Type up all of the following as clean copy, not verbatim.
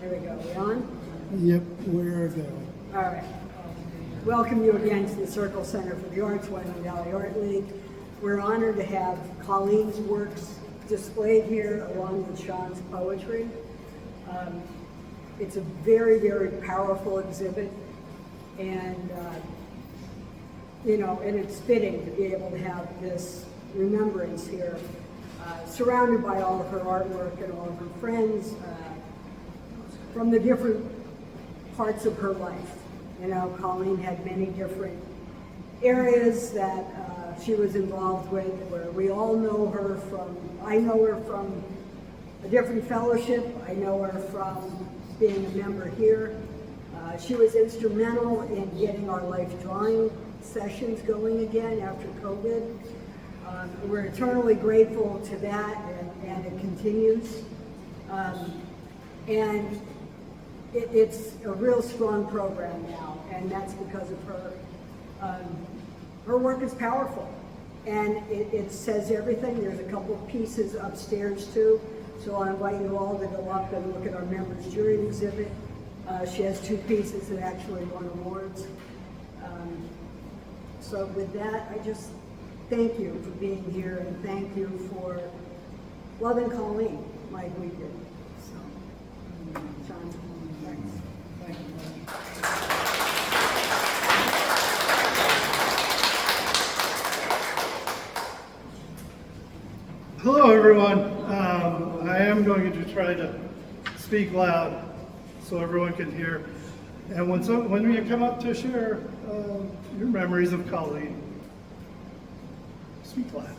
There we go. We on? Yep, we're going. All right. Welcome you again to the Circle Center for the Arts, Wyoming Valley Art League. We're honored to have Colleen's works displayed here along with Sean's poetry. It's a very, very powerful exhibit, and and it's fitting to be able to have this remembrance here, surrounded by all of her artwork and all of her friends from the different parts of her life. You know, Colleen had many different areas that she was involved with, where we all know her from. I know her from a different fellowship. I know her from being a member here. She was instrumental in getting our life drawing sessions going again after COVID. We're eternally grateful to that, and it continues. And it's a real strong program now, and that's because of her. Her work is powerful, and it says everything. There's a couple of pieces upstairs too, so I invite you all to go up and look at our members jury exhibit. She has two pieces that actually won awards. So with that, I just thank you for being here, and thank you for loving Colleen like we did. So, Sean, thanks. Thank you. Hello, everyone. I am going to try to speak loud so everyone can hear. And when you come up to share your memories of Colleen, speak loud.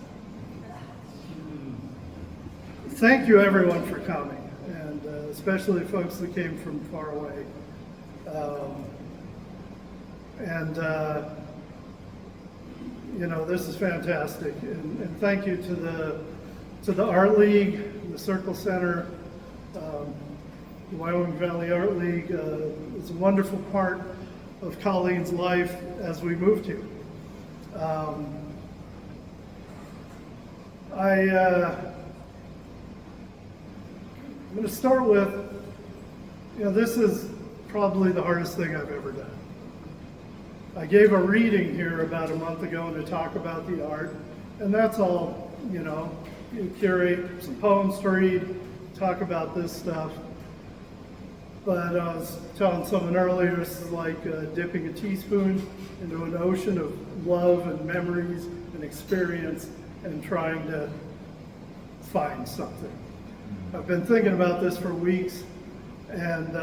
Thank you, everyone, for coming, and especially folks that came from far away. This is fantastic, and thank you to the Art League, the Circle Center, the Wyoming Valley Art League. It's a wonderful part of Colleen's life as we moved here. I'm going to start with, this is probably the hardest thing I've ever done. I gave a reading here about a month ago to talk about the art, and that's all, you curate some poems to read, talk about this stuff. But I was telling someone earlier, this is like dipping a teaspoon into an ocean of love and memories and experience and trying to find something. I've been thinking about this for weeks and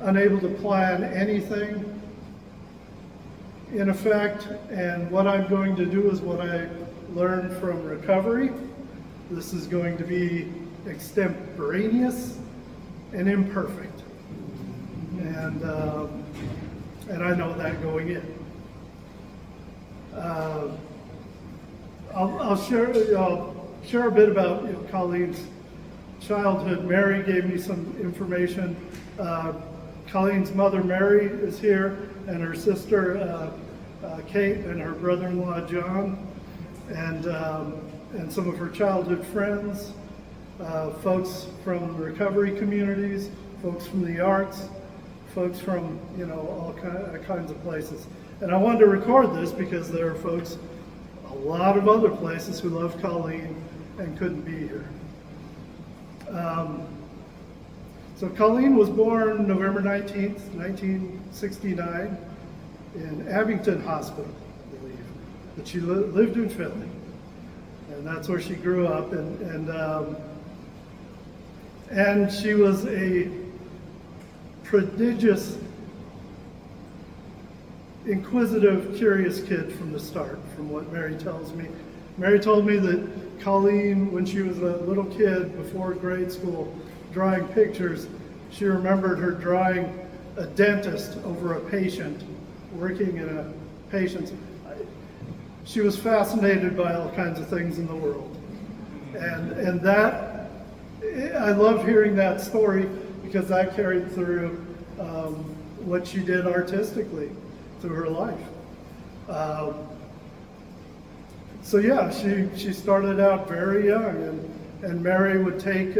unable to plan anything in effect, and what I'm going to do is what I learned from recovery. This is going to be extemporaneous and imperfect, and I know that going in. I'll share a bit about Colleen's childhood. Mary gave me some information. Colleen's mother, Mary, is here, and her sister, Kate, and her brother-in-law, John, and some of her childhood friends, folks from recovery communities, folks from the arts, folks from, all kinds of places. And I wanted to record this because there are folks, a lot of other places, who love Colleen and couldn't be here. So Colleen was born November 19th, 1969 in Abington Hospital, I believe. But she lived in Philly, and that's where she grew up. And she was a prodigious, inquisitive, curious kid from the start, from what Mary tells me. Mary told me that Colleen, when she was a little kid before grade school, drawing pictures, she remembered her drawing a dentist over a patient, working in a patient's. She was fascinated by all kinds of things in the world. And that, I love hearing that story because that carried through what she did artistically through her life. She started out very young, and Mary would take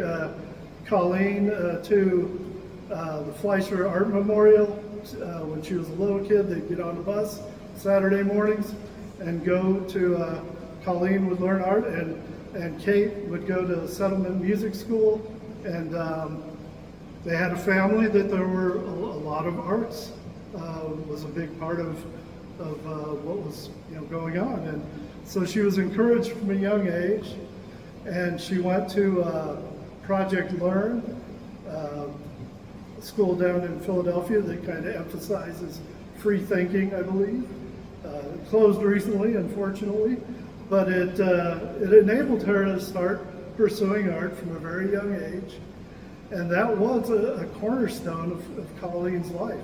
Colleen to the Fleischer Art Memorial. When she was a little kid, they'd get on a bus Saturday mornings and go to, Colleen would learn art, and Kate would go to Settlement Music School, and they had a family that there were a lot of arts was a big part of what was going on, and so she was encouraged from a young age, and she went to Project Learn, a school down in Philadelphia that kind of emphasizes free thinking, I believe. It closed recently, unfortunately, but it enabled her to start pursuing art from a very young age, and that was a cornerstone of Colleen's life.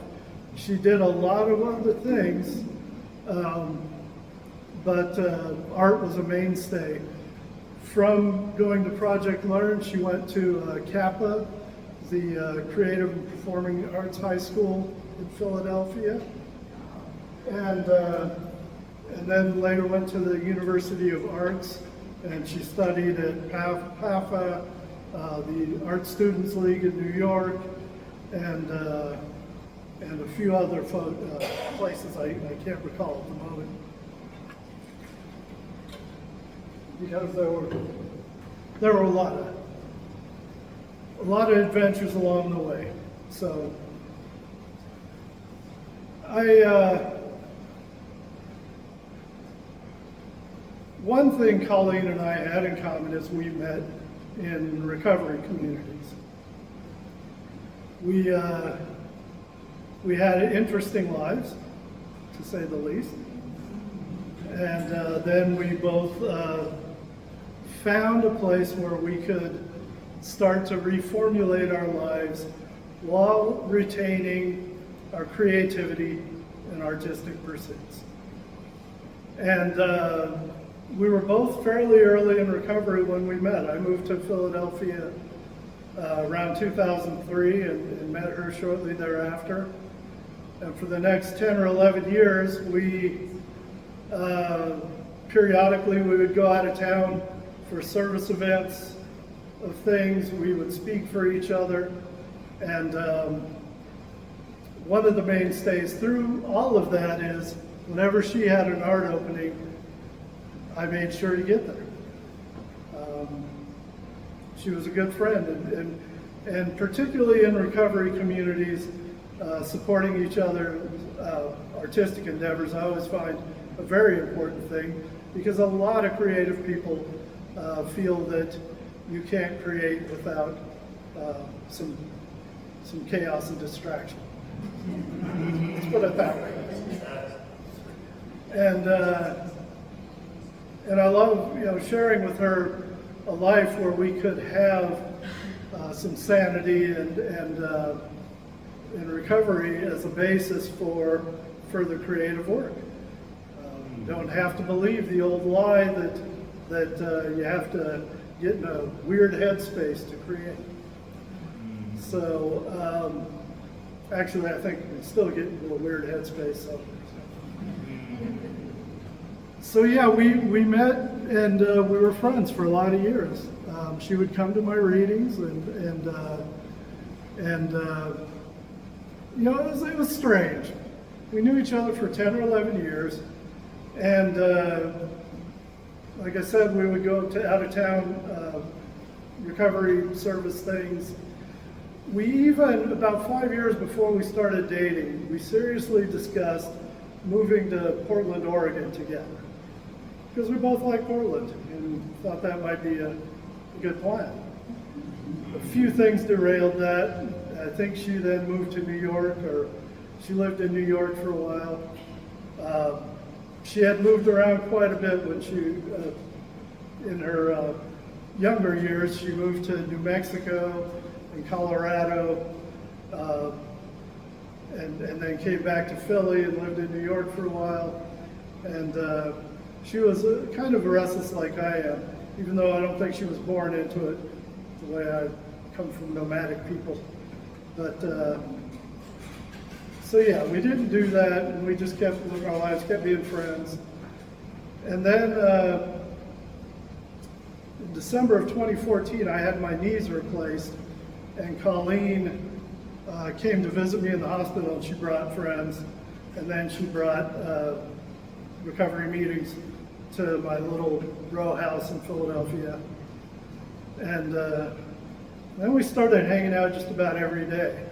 She did a lot of other things, but art was a mainstay. From going to Project Learn, she went to Kappa, the Creative and Performing Arts High School in Philadelphia, and then later went to the University of Arts, and she studied at PAFA, the Art Students League in New York, and a few other places I can't recall at the moment, because there were a lot of adventures along the way. So one thing Colleen and I had in common is we met in recovery communities. We had interesting lives, to say the least. And then we both found a place where we could start to reformulate our lives while retaining our creativity and artistic pursuits. And we were both fairly early in recovery when we met. I moved to Philadelphia around 2003 and met her shortly thereafter. And for the next 10 or 11 years, we periodically we would go out of town for service events of things. We would speak for each other, and one of the mainstays through all of that is whenever she had an art opening, I made sure to get there. She was a good friend, and particularly in recovery communities, supporting each other's artistic endeavors, I always find a very important thing, because a lot of creative people feel that you can't create without some chaos and distraction. Let's put it that way. And I love sharing with her a life where we could have some sanity and recovery as a basis for further creative work. You don't have to believe the old lie that you have to get in a weird headspace to create. So actually, I think we still get into a weird headspace. So yeah, we met, and we were friends for a lot of years. She would come to my readings, and it was strange. We knew each other for 10 or 11 years, and like I said, we would go to out of town recovery service things. We even, about 5 years before we started dating, we seriously discussed moving to Portland, Oregon together, because we both like Portland and thought that might be a good plan. A few things derailed that. I think she then moved to New York, or she lived in New York for a while. She had moved around quite a bit when she, in her younger years, she moved to New Mexico and Colorado, and then came back to Philly and lived in New York for a while. And she was kind of restless like I am, even though I don't think she was born into it the way I come from nomadic people. But so yeah, we didn't do that, and we just kept living our lives, kept being friends. And then in December of 2014, I had my knees replaced, And Colleen came to visit me in the hospital, and she brought friends, and then she brought recovery meetings to my little row house in Philadelphia. And then we started hanging out just about every day.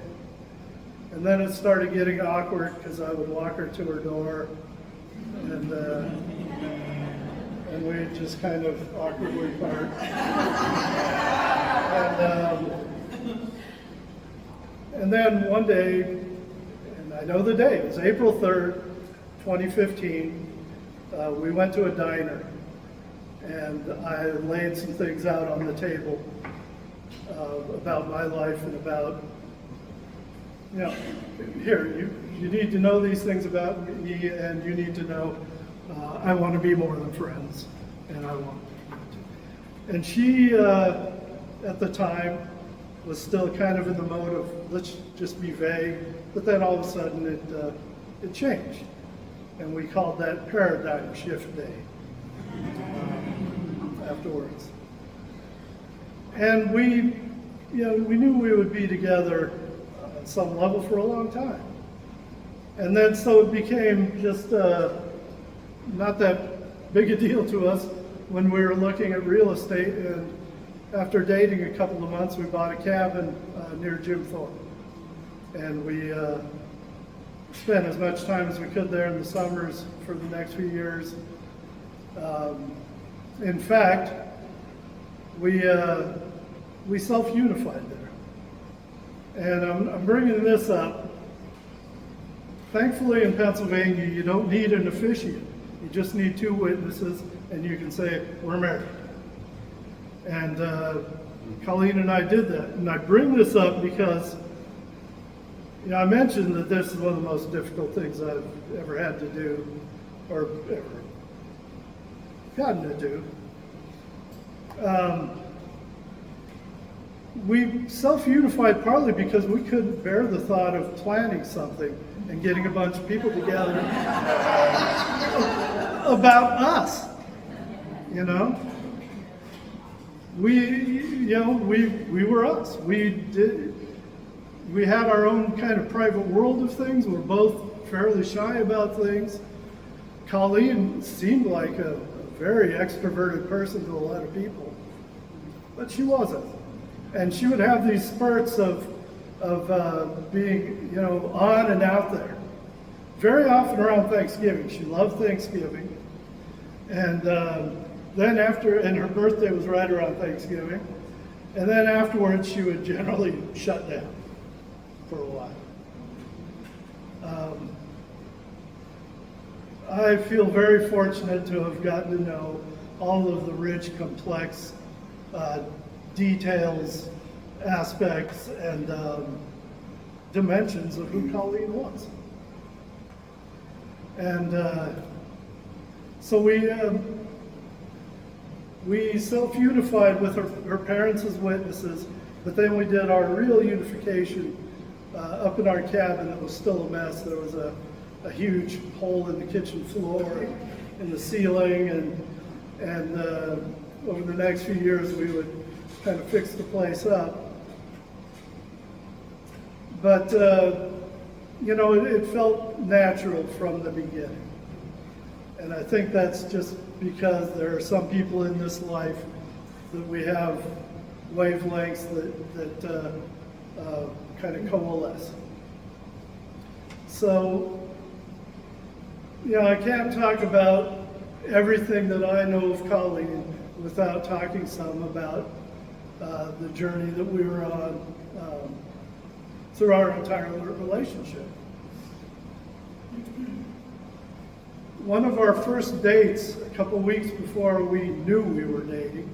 And then it started getting awkward because I would walk her to her door, and we'd just kind of awkwardly part. And then one day, and I know the day, it was April 3rd, 2015, we went to a diner, and I laid some things out on the table about my life and about, here, you need to know these things about me, and you need to know I want to be more than friends, and I want to. And she, at the time, was still kind of in the mode of let's just be vague, but then all of a sudden it changed, and we called that paradigm shift day afterwards. And we knew we would be together at some level for a long time, and then so it became just not that big a deal to us when we were looking at real estate. And after dating a couple of months, we bought a cabin near Jim Thorpe, and we spent as much time as we could there in the summers for the next few years. In fact, we self-unified there. And I'm bringing this up. Thankfully, in Pennsylvania, you don't need an officiant. You just need 2 witnesses, and you can say, we're married. And Colleen and I did that. And I bring this up because, I mentioned that this is one of the most difficult things I've ever had to do, or ever gotten to do. We self-unified partly because we couldn't bear the thought of planning something and getting a bunch of people together about us, We were us. We had our own kind of private world of things. We're both fairly shy about things. Colleen seemed like a very extroverted person to a lot of people, but she wasn't. And she would have these spurts of being, on and out there. Very often around Thanksgiving. She loved Thanksgiving. And then and her birthday was right around Thanksgiving. And then afterwards, she would generally shut down for a while. I feel very fortunate to have gotten to know all of the rich, complex details, aspects, and dimensions of who Colleen was. And so we self-unified with her parents as witnesses, but then we did our real unification up in our cabin. It was still a mess. There was a huge hole in the kitchen floor, in the ceiling, and over the next few years we would kind of fix the place up. But it felt natural from the beginning. And I think that's just because there are some people in this life that we have wavelengths that kind of coalesce. So, I can't talk about everything that I know of Colleen without talking some about the journey that we were on through our entire relationship. One of our first dates, a couple weeks before we knew we were dating,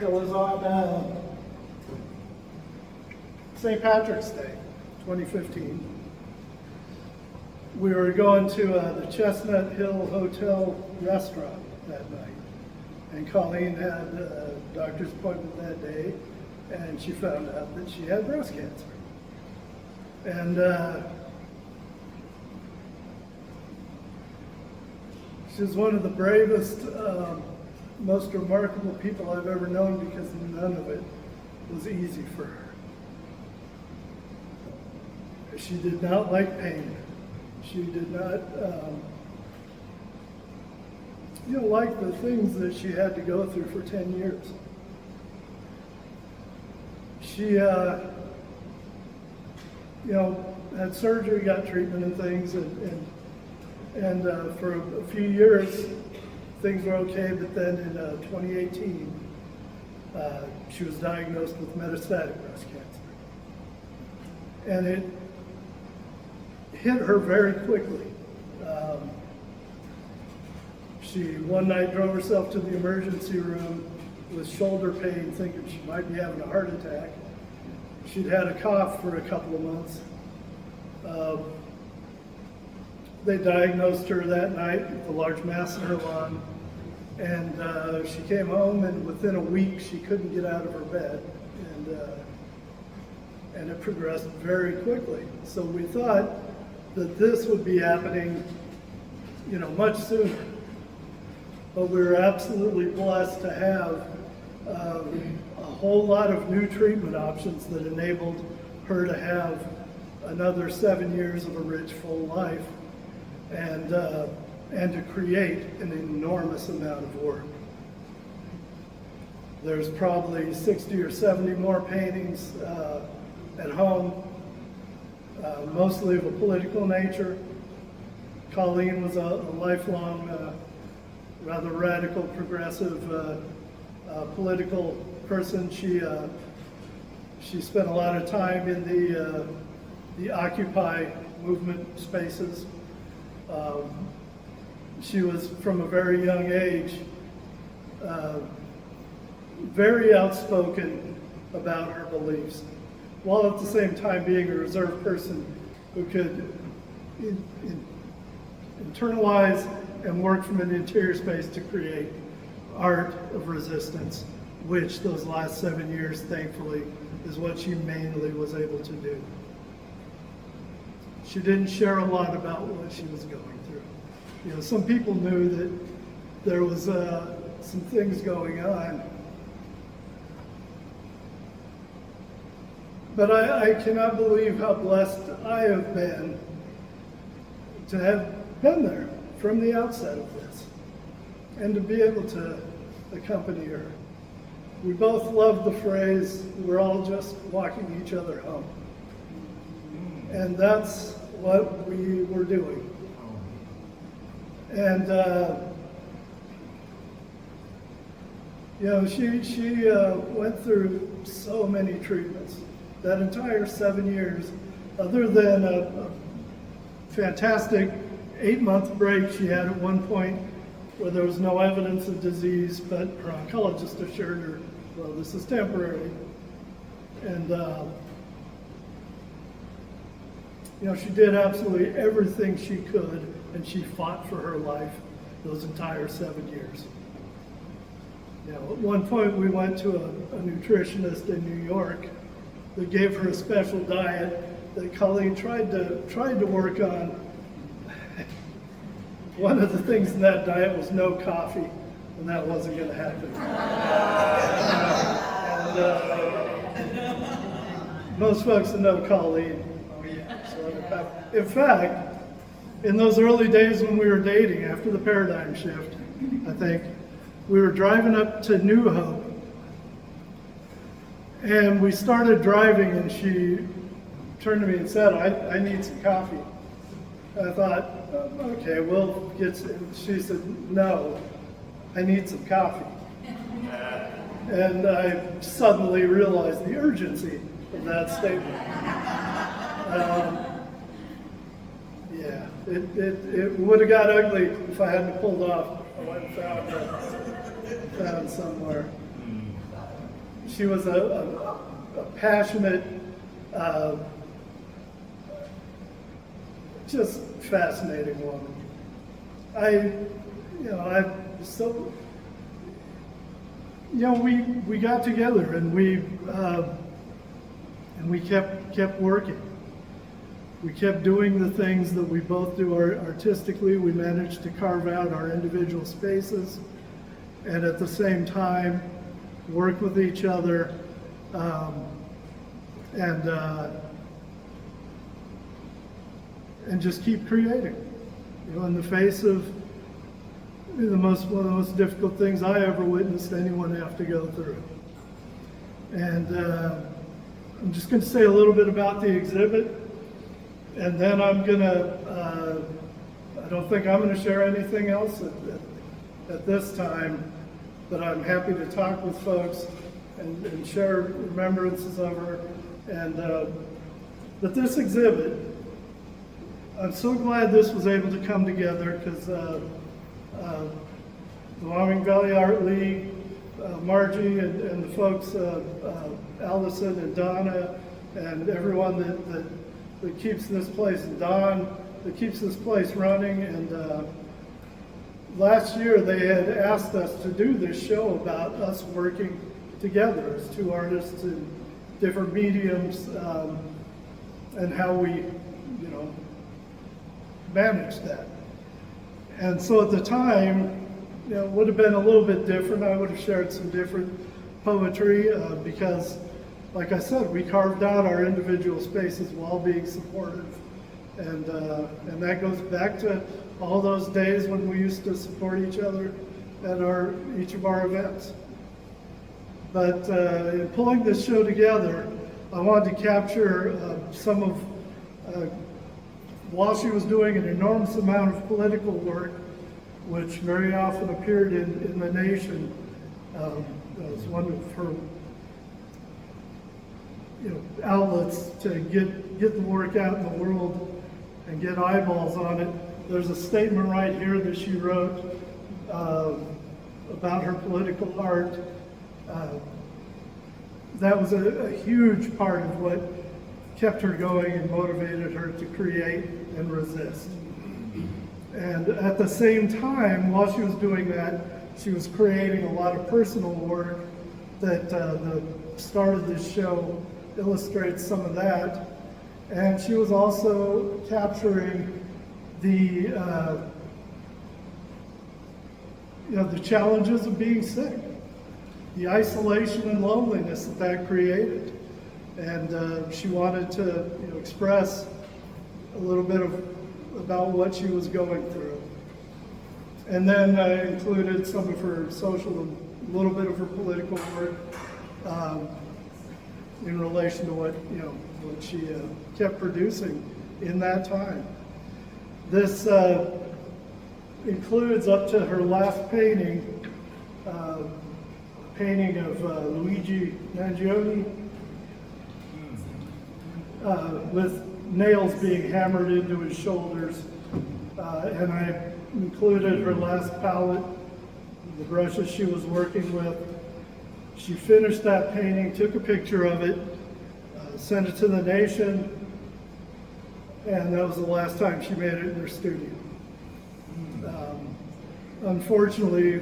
it was on St. Patrick's Day, 2015. We were going to the Chestnut Hill Hotel restaurant that night, and Colleen had a doctor's appointment that day, and she found out that she had breast cancer. And she's one of the bravest most remarkable people I've ever known because none of it was easy for her. She did not like pain. She did not like the things that she had to go through for 10 years. She, had surgery, got treatment and things, and for a few years, things were okay, but then in 2018, she was diagnosed with metastatic breast cancer. And it hit her very quickly. She one night drove herself to the emergency room with shoulder pain, thinking she might be having a heart attack. She'd had a cough for a couple of months. They diagnosed her that night with a large mass in her lung, and she came home, and within a week she couldn't get out of her bed, and it progressed very quickly. So we thought that this would be happening, much sooner. But we were absolutely blessed to have a whole lot of new treatment options that enabled her to have another 7 years of a rich, full life, and to create an enormous amount of work. There's probably 60 or 70 more paintings at home, mostly of a political nature. Colleen was a lifelong, rather radical, progressive, political person. She spent a lot of time in the Occupy movement spaces. She was, from a very young age, very outspoken about her beliefs, while at the same time being a reserved person who could internalize and work from an interior space to create art of resistance, which those last 7 years, thankfully, is what she mainly was able to do. She didn't share a lot about what she was going through. Some people knew that there was some things going on. But I cannot believe how blessed I have been to have been there from the outset of this, and to be able to accompany her. We both love the phrase, we're all just walking each other home. And that's what we were doing. And, she went through so many treatments. That entire 7 years, other than a fantastic 8-month break she had at one point where there was no evidence of disease, but her oncologist assured her, well, this is temporary. And, she did absolutely everything she could, and she fought for her life those entire 7 years. At one point we went to a nutritionist in New York that gave her a special diet that Colleen tried to work on. One of the things in that diet was no coffee, and that wasn't going to happen. And most folks that know Colleen. In fact, in those early days when we were dating, after the paradigm shift, I think, we were driving up to New Hope, and we started driving, and she turned to me and said, I need some coffee. And I thought, okay, we'll get some. She said, no, I need some coffee. And I suddenly realized the urgency of that statement. It would have got ugly if I hadn't pulled off. I went and found somewhere. She was a passionate, just fascinating woman. We got together and we kept working. We kept doing the things that we both do artistically. We managed to carve out our individual spaces, and at the same time work with each other and just keep creating. You know, in the face of one of the most difficult things I ever witnessed anyone have to go through. And I'm just going to say a little bit about the exhibit, and then I'm going to, I don't think I'm going to share anything else at this time, but I'm happy to talk with folks and share remembrances of her. And but this exhibit, I'm so glad this was able to come together, because the Wyoming Valley Art League, Margie and the folks, Allison and Donna, and everyone that keeps this place, and Don, that keeps this place running. And last year they had asked us to do this show about us working together as two artists in different mediums, and how we, you know, manage that. And so at the time, you know, it would have been a little bit different. I would have shared some different poetry because, like I said, we carved out our individual spaces while being supportive. And that goes back to all those days when we used to support each other at each of our events. But in pulling this show together, I wanted to capture some of, while she was doing an enormous amount of political work, which very often appeared in the nation, that was one of her, you know, outlets to get the work out in the world and get eyeballs on it. There's a statement right here that she wrote about her political art. That was a huge part of what kept her going and motivated her to create and resist. And at the same time, while she was doing that, she was creating a lot of personal work that the start of this show illustrates some of that. And she was also capturing the challenges of being sick, the isolation and loneliness that created. And she wanted to, you know, express a little bit about what she was going through. And then I included some of her social, a little bit of her political work in relation to what she kept producing in that time. This includes up to her last painting of Luigi Mangione, with nails being hammered into his shoulders. And I included her last palette, the brushes she was working with. She finished that painting, took a picture of it, sent it to the nation, and that was the last time she made it in her studio. Unfortunately,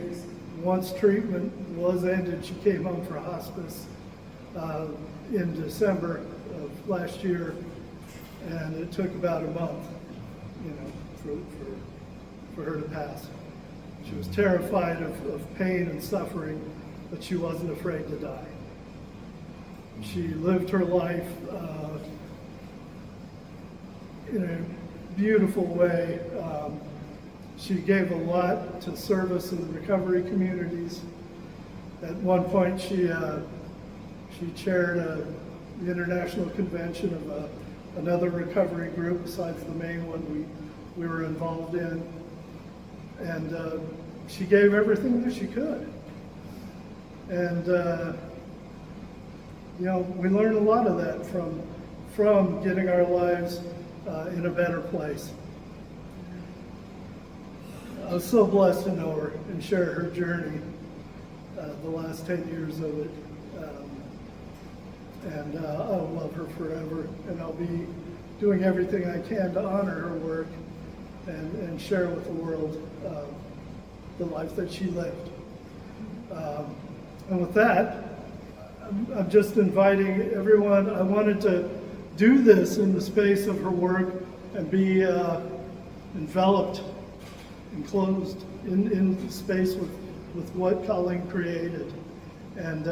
once treatment was ended, she came home for hospice in December of last year, and it took about a month, you know, for her to pass. She was terrified of pain and suffering, but she wasn't afraid to die. She lived her life in a beautiful way. She gave a lot to service in the recovery communities. At one point, she chaired the international convention of another recovery group besides the main one we were involved in. And she gave everything that she could. And you know, we learned a lot of that from getting our lives in a better place. I was so blessed to know her and share her journey the last 10 years of it. And I'll love her forever, and I'll be doing everything I can to honor her work and share with the world the life that she lived. And with that, I'm just inviting everyone. I wanted to do this in the space of her work and be enveloped, enclosed in the space with with what Colleen created. And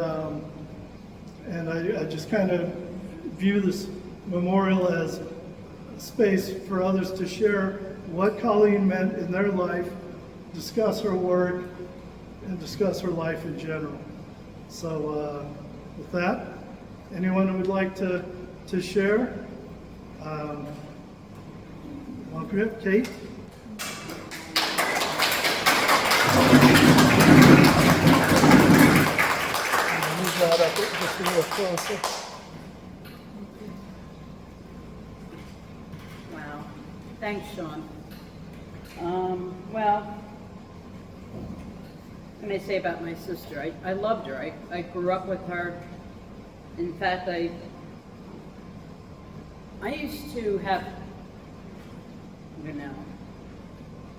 I just kind of view this memorial as a space for others to share what Colleen meant in their life, discuss her work, and discuss her life in general. So with that, anyone who would like to share? Welcome, Kate. Move that up just a little closer. Wow. Thanks, Sean. Well, what can I say about my sister? I loved her. I grew up with her. In fact, I used to have,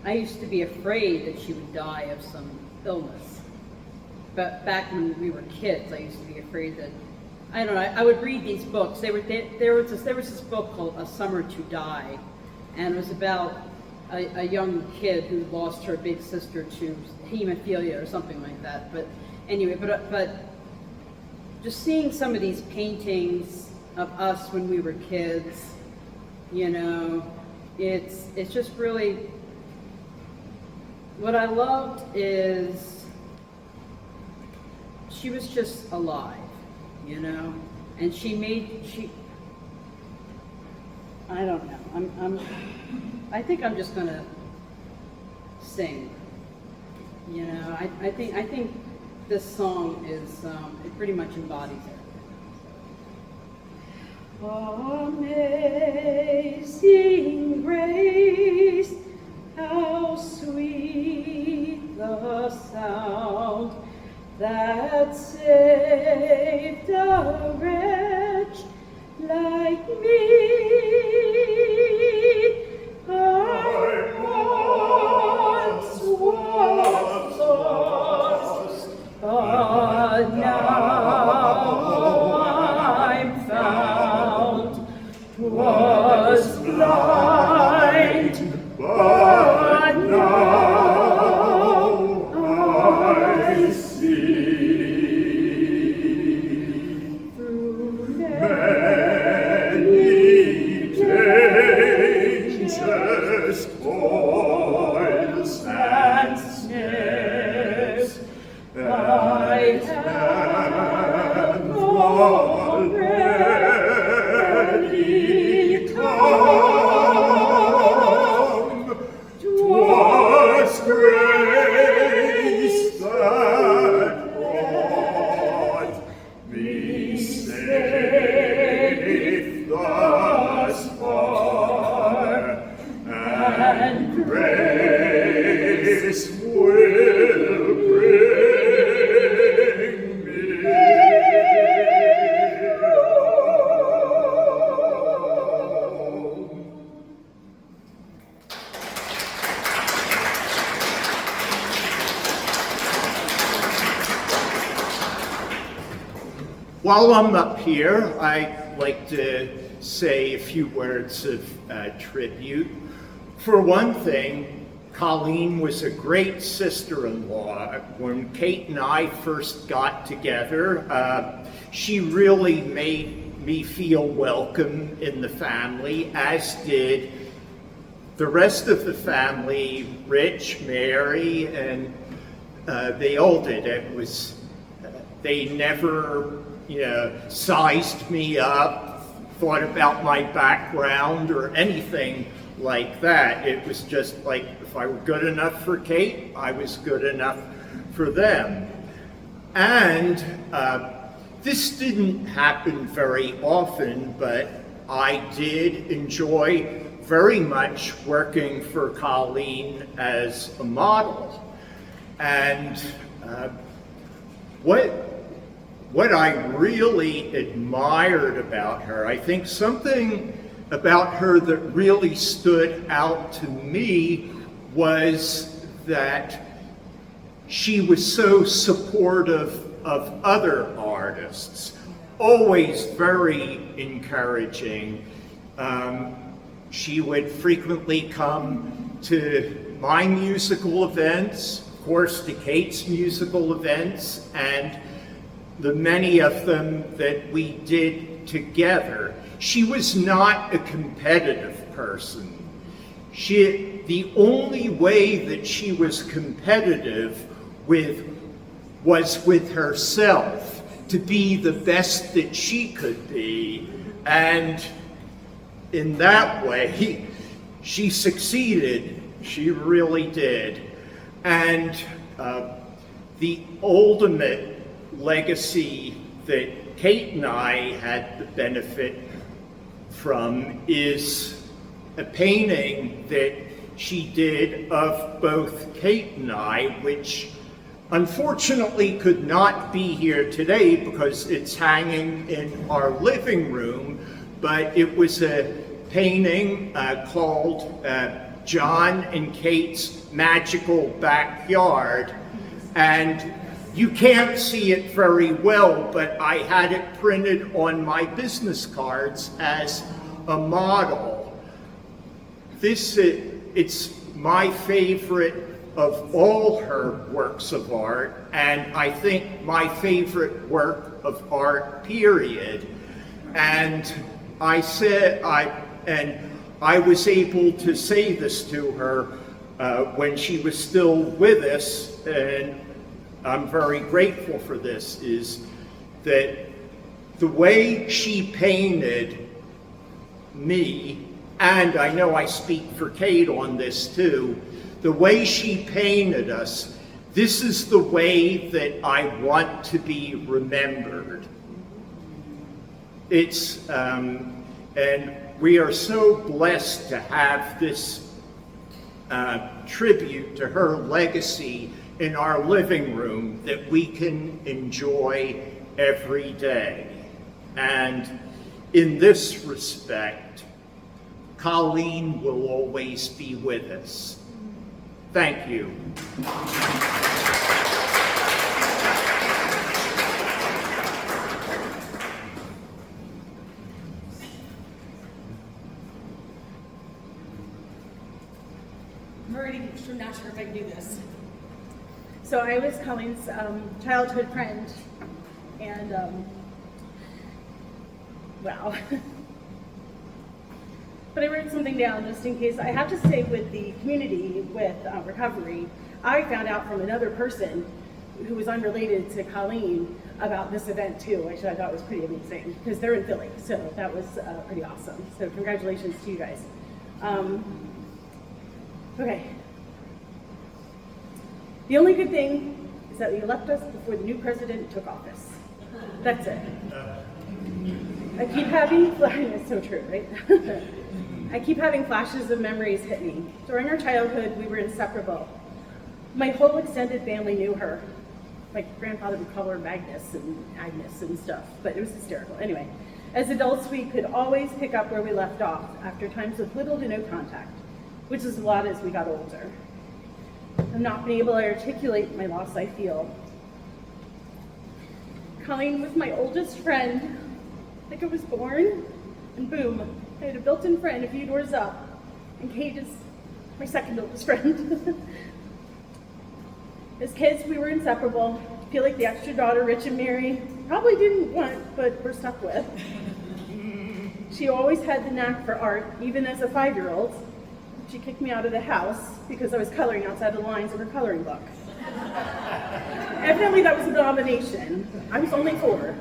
I used to be afraid that she would die of some illness. But back when we were kids, I used to be afraid that, I don't know, I would read these books. There was this book called A Summer to Die, and it was about a young kid who lost her big sister to hemophilia or something like that. But anyway, but just seeing some of these paintings of us when we were kids, it's just really, what I loved is she was just alive, and I don't know, I think I'm just gonna sing, I think this song is, it pretty much embodies it. Amazing grace, how sweet the sound that saved a wretch like me. I once was lost, but now I'm found. Was blind, but now I see. Through many dangers, toils, and snares, I have already come. 'Twas grace that brought me safe thus far, and grace will bring me home. While I'm up here, I'd like to say a few words of tribute. For one thing, Colleen was a great sister-in-law. When Kate and I first got together, she really made me feel welcome in the family, as did the rest of the family, Rich, Mary, and they all did. It was, they never, sized me up, thought about my background or anything like that. It was just like, if I were good enough for Kate, I was good enough for them. And this didn't happen very often, but I did enjoy very much working for Colleen as a model. And what I really admired about her, I think something about her that really stood out to me was that she was so supportive of other artists, always very encouraging. She would frequently come to my musical events. Of course, to Kate's musical events and the many of them that we did together. She was not a competitive person. The only way that she was competitive was with herself, to be the best that she could be. And in that way, she succeeded. She really did. And the ultimate legacy that Kate and I had the benefit from is a painting that she did of both Kate and I, which unfortunately could not be here today because it's hanging in our living room, but it was a painting called John and Kate's Magical Backyard. And you can't see it very well, but I had it printed on my business cards as a model. It's my favorite of all her works of art, and I think my favorite work of art, period. And I was able to say this to her when she was still with us, and I'm very grateful for this, is that the way she painted me, and I know I speak for Kate on this too, the way she painted us, this is the way that I want to be remembered. And we are so blessed to have this tribute to her legacy in our living room that we can enjoy every day. And in this respect, Colleen will always be with us. Thank you. I'm already not sure if I can do this. So I was Colleen's childhood friend, and wow. But I wrote something down just in case. I have to say, with the community, with recovery, I found out from another person who was unrelated to Colleen about this event too, which I thought was pretty amazing, because they're in Philly, so that was pretty awesome. So congratulations to you guys. Okay. The only good thing is that you left us before the new president took office. That's it. I keep having, it's so true, right? I keep having flashes of memories hit me. During our childhood, we were inseparable. My whole extended family knew her. My grandfather would call her Magnus and Agnes and stuff, but it was hysterical. Anyway, as adults, we could always pick up where we left off after times of little to no contact, which is a lot as we got older. I'm not being able to articulate my loss I feel. Colleen was my oldest friend. I think I was born, and boom, I had a built-in friend a few doors up, and Kate is my second oldest friend. As kids, we were inseparable. I feel like the extra daughter Rich and Mary probably didn't want, but were stuck with. She always had the knack for art, even as a 5-year-old. She kicked me out of the house because I was coloring outside the lines of her coloring book. Evidently that was an abomination. I was only 4.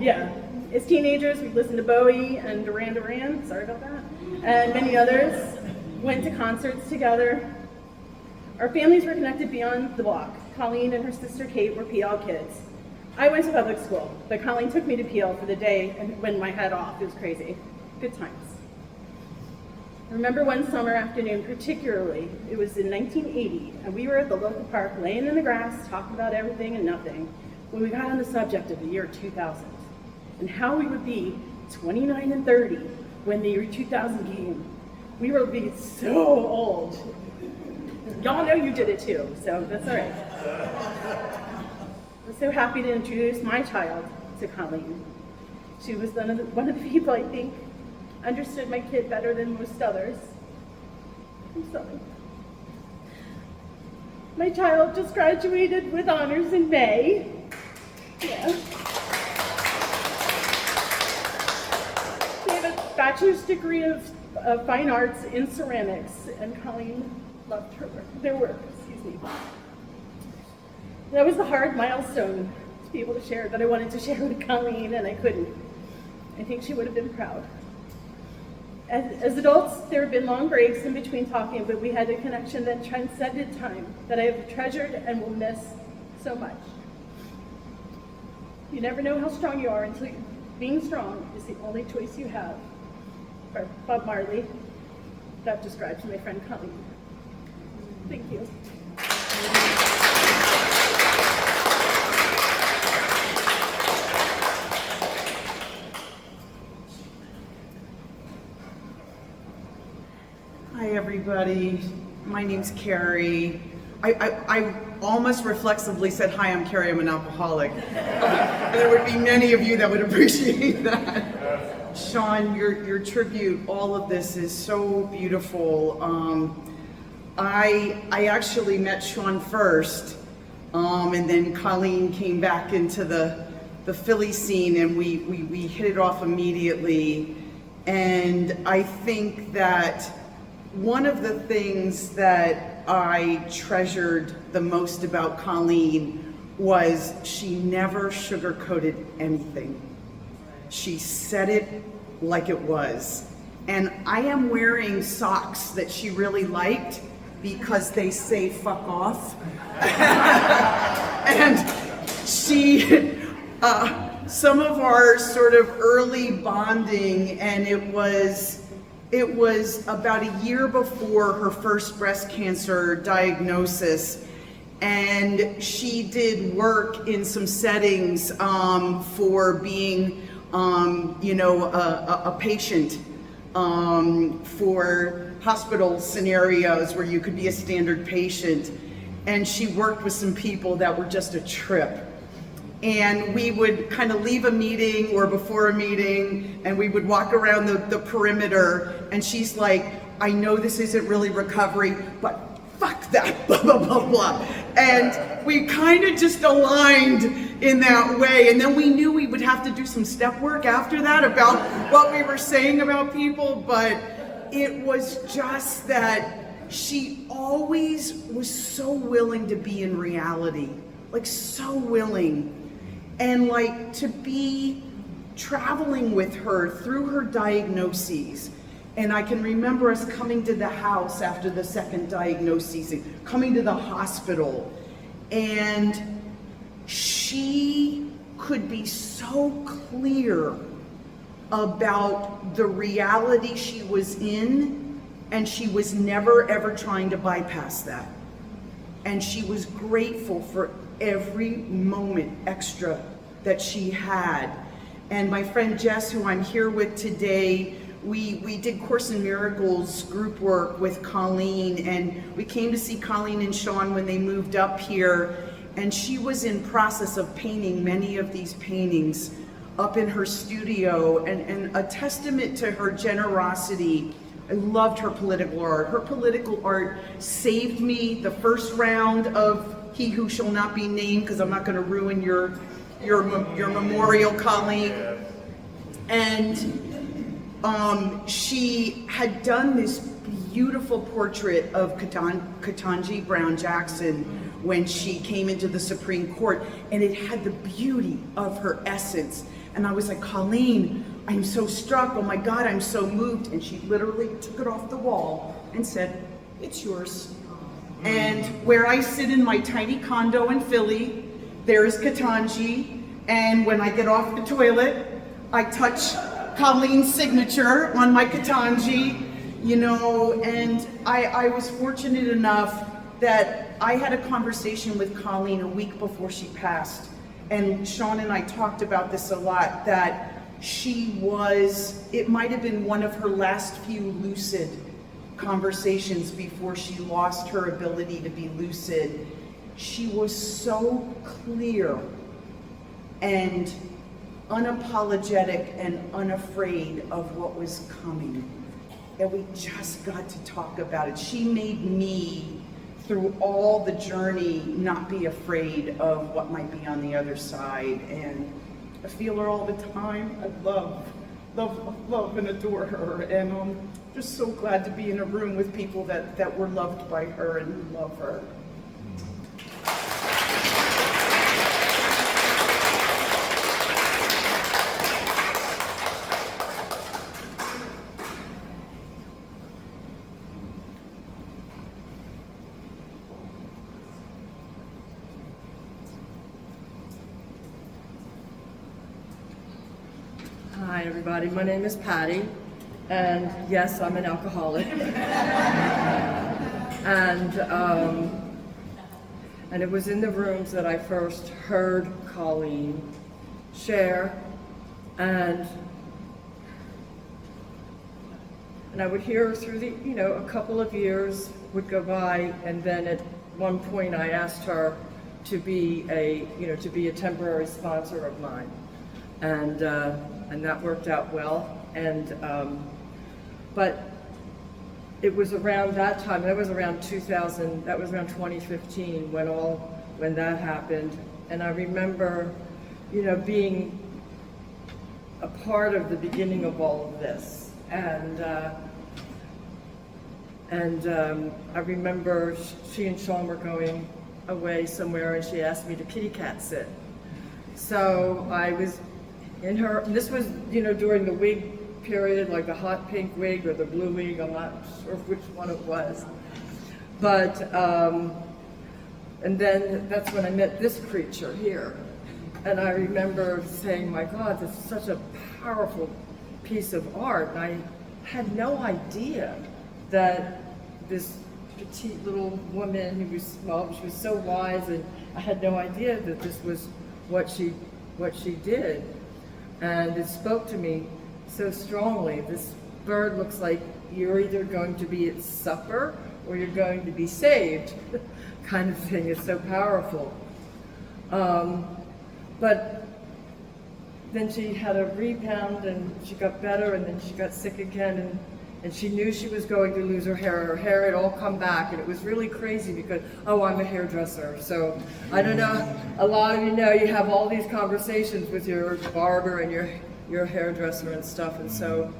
Yeah. As teenagers, we listened to Bowie and Duran Duran, sorry about that, and many others. Went to concerts together. Our families were connected beyond the block. Colleen and her sister Kate were PL kids. I went to public school, but Colleen took me to PL for the day and when my head off. It was crazy. Good times. I remember one summer afternoon particularly. It was in 1980, and we were at the local park laying in the grass talking about everything and nothing when we got on the subject of the year 2000 and how we would be 29 and 30 when the year 2000 came. We were being so old. Y'all know you did it too, so that's all right. I'm so happy to introduce my child to Colleen. She was one of the people I think understood my kid better than most others. I'm sorry. My child just graduated with honors in May. Yeah. They have a bachelor's degree of fine arts in ceramics, and Colleen loved their work. Excuse me. That was the hard milestone to be able to share that I wanted to share with Colleen, and I couldn't. I think she would have been proud. As adults, there have been long breaks in between talking, but we had a connection that transcended time that I have treasured and will miss so much. You never know how strong you are until being strong is the only choice you have. Or Bob Marley, that describes my friend Colleen. Thank you. Hi, everybody. My name's Carrie. I almost reflexively said, hi, I'm Carrie, I'm an alcoholic. There would be many of you that would appreciate that. Sean, your tribute, all of this is so beautiful. I actually met Sean first, and then Colleen came back into the Philly scene, and we hit it off immediately. And I think that one of the things that I treasured the most about Colleen was she never sugarcoated anything. She said it like it was. And I am wearing socks that she really liked because they say fuck off. And she, some of our sort of early bonding, and it was about a year before her first breast cancer diagnosis, and she did work in some settings for being, a patient for hospital scenarios where you could be a standard patient, and she worked with some people that were just a trip. And we would kind of leave a meeting or before a meeting, and we would walk around the perimeter, and she's like, I know this isn't really recovery, but fuck that, blah, blah, blah, blah. And we kind of just aligned in that way. And then we knew we would have to do some step work after that about what we were saying about people, but it was just that she always was so willing to be in reality, like so willing. And like to be traveling with her through her diagnoses. And I can remember us coming to the house after the second diagnosis, and coming to the hospital. And she could be so clear about the reality she was in, and she was never ever trying to bypass that. And she was grateful for every moment extra that she had. And my friend Jess, who I'm here with today, we did Course in Miracles group work with Colleen, and we came to see Colleen and Sean when they moved up here, and she was in process of painting many of these paintings up in her studio, and a testament to her generosity. I loved her political art. Her political art saved me the first round of He Who Shall Not Be Named, because I'm not going to ruin your memorial, Colleen. And she had done this beautiful portrait of Ketanji Brown Jackson when she came into the Supreme Court, and it had the beauty of her essence. And I was like, Colleen, I'm so struck, oh my God, I'm so moved. And she literally took it off the wall and said, it's yours. And where I sit in my tiny condo in Philly, there's Ketanji. And when I get off the toilet, I touch Colleen's signature on my Ketanji, and I was fortunate enough that I had a conversation with Colleen a week before she passed. And Sean and I talked about this a lot, that it might have been one of her last few lucid conversations before she lost her ability to be lucid. She was so clear and unapologetic and unafraid of what was coming. And we just got to talk about it. She made me through all the journey, not be afraid of what might be on the other side. And I feel her all the time. I love and adore her. And I'm just so glad to be in a room with people that were loved by her and love her. Hi, everybody. My name is Patty, and yes, I'm an alcoholic. And it was in the rooms that I first heard Colleen share, and I would hear her through the, a couple of years would go by, and then at one point I asked her to be a temporary sponsor of mine, and that worked out well. But it was around that time. That was around 2000. That was around 2015 when that happened. And I remember, being a part of the beginning of all of this. And I remember she and Sean were going away somewhere, and she asked me to kitty cat sit. So I was in her, and this was, during the wig period, like the hot pink wig or the blue wig, I'm not sure which one it was. But, and then that's when I met this creature here. And I remember saying, my God, this is such a powerful piece of art. And I had no idea that this petite little woman who was small, she was so wise, and I had no idea that this was what she did. And it spoke to me so strongly. This bird looks like you're either going to be its supper or you're going to be saved, kind of thing. It's so powerful. But then she had a rebound, and she got better, and then she got sick again, and she knew she was going to lose her hair. Her hair had all come back, and it was really crazy because, I'm a hairdresser. So I don't know, a lot of you know, you have all these conversations with your barber and your hairdresser and stuff. And so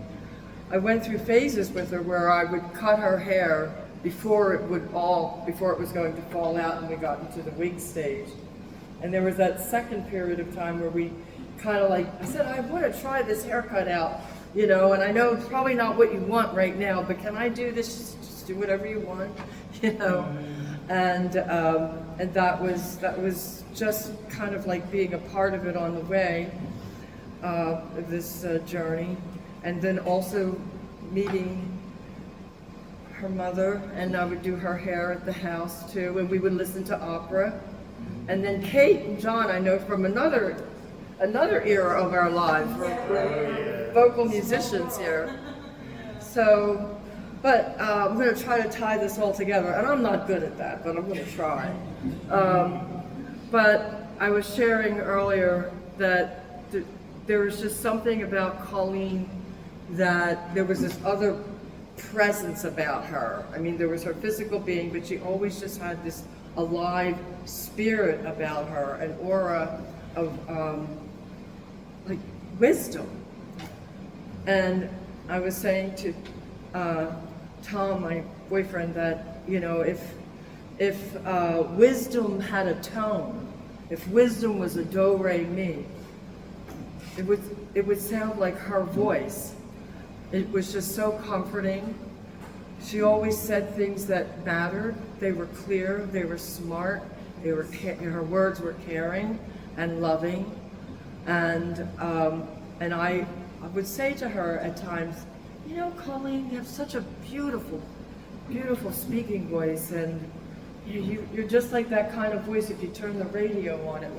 I went through phases with her where I would cut her hair before it was going to fall out and we got into the wig stage. And there was that second period of time where we kind of I said, I want to try this haircut out. And I know it's probably not what you want right now, but can I do this? Just do whatever you want, And that was just kind of like being a part of it on the way of this journey, and then also meeting her mother, and I would do her hair at the house too, and we would listen to opera, and then Kate and John I know from another era of our lives. We're vocal musicians here. So, but I'm going to try to tie this all together, and I'm not good at that, but I'm going to try. But I was sharing earlier that there was just something about Colleen, that there was this other presence about her. I mean, there was her physical being, but she always just had this alive spirit about her, an aura of wisdom. And I was saying to Tom, my boyfriend, that if wisdom had a tone, if wisdom was a do re mi, it would sound like her voice. It was just so comforting. She always said things that mattered. They were clear. They were smart. Her words were caring and loving. And I would say to her at times, Colleen, you have such a beautiful, beautiful speaking voice, and you're just like that kind of voice if you turn the radio on at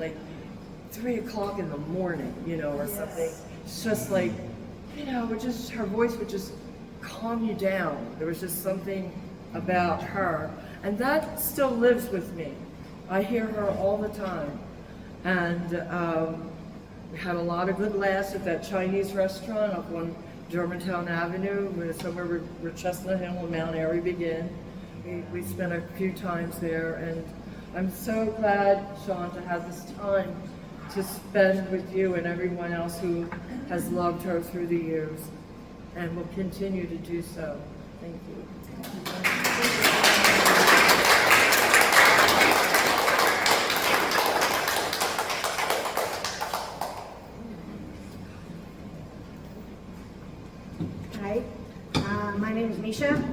3 o'clock in the morning, or something. It's just like, her voice would just calm you down. There was just something about her, and that still lives with me. I hear her all the time, and we had a lot of good laughs at that Chinese restaurant up on Germantown Avenue, somewhere where Chestnut Hill and Mount Airy begin. We spent a few times there, and I'm so glad, Sean, to have this time to spend with you and everyone else who has loved her through the years and will continue to do so. Thank you. Hi, my name is Misha.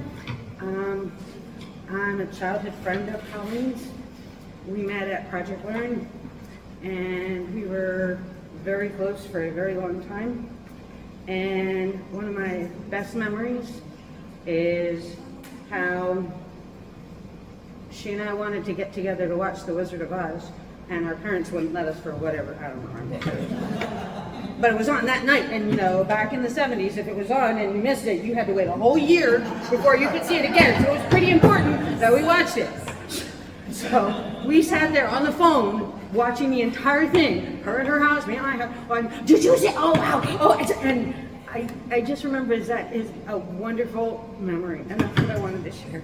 I'm a childhood friend of Colleen's. We met at Project Learn, and we were very close for a very long time. And one of my best memories is how she and I wanted to get together to watch The Wizard of Oz, and our parents wouldn't let us for whatever, I don't know. But it was on that night, and you know, back in the 70s, if it was on and you missed it, you had to wait a whole year before you could see it again. So it was pretty important that we watched it. So we sat there on the phone watching the entire thing. Her at her house, me at my house. Going, did you see? Oh wow! Oh, and I just remember that is a wonderful memory, and that's what I wanted to share.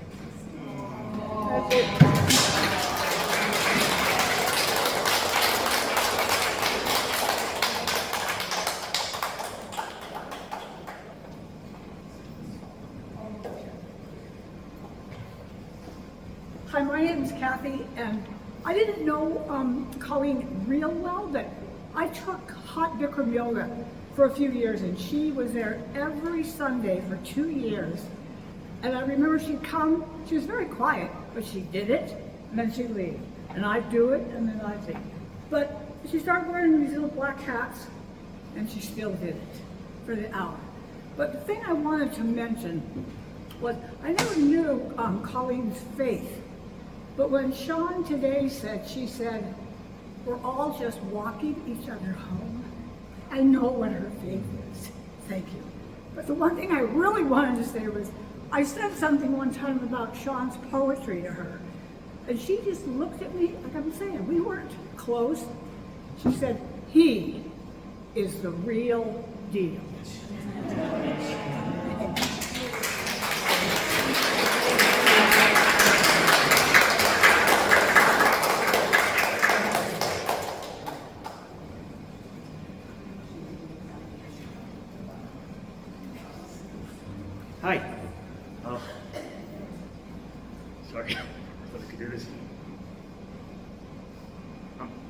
That's it. Hi, my name is Kathy, and I didn't know Colleen real well, but I took hot Bikram yoga for a few years, and she was there every Sunday for 2 years. And I remember she'd come, she was very quiet, but she did it, and then she'd leave. And I'd do it, and then I'd leave. But she started wearing these little black hats, and she still did it for the hour. But the thing I wanted to mention was I never knew Colleen's faith. But when Sean today said, she said, we're all just walking each other home, I know what her faith is. Thank you. But the one thing I really wanted to say was, I said something one time about Sean's poetry to her, and she just looked at me, like I'm saying, we weren't close. She said, he is the real deal. Hi. Sorry. I thought I could hear this.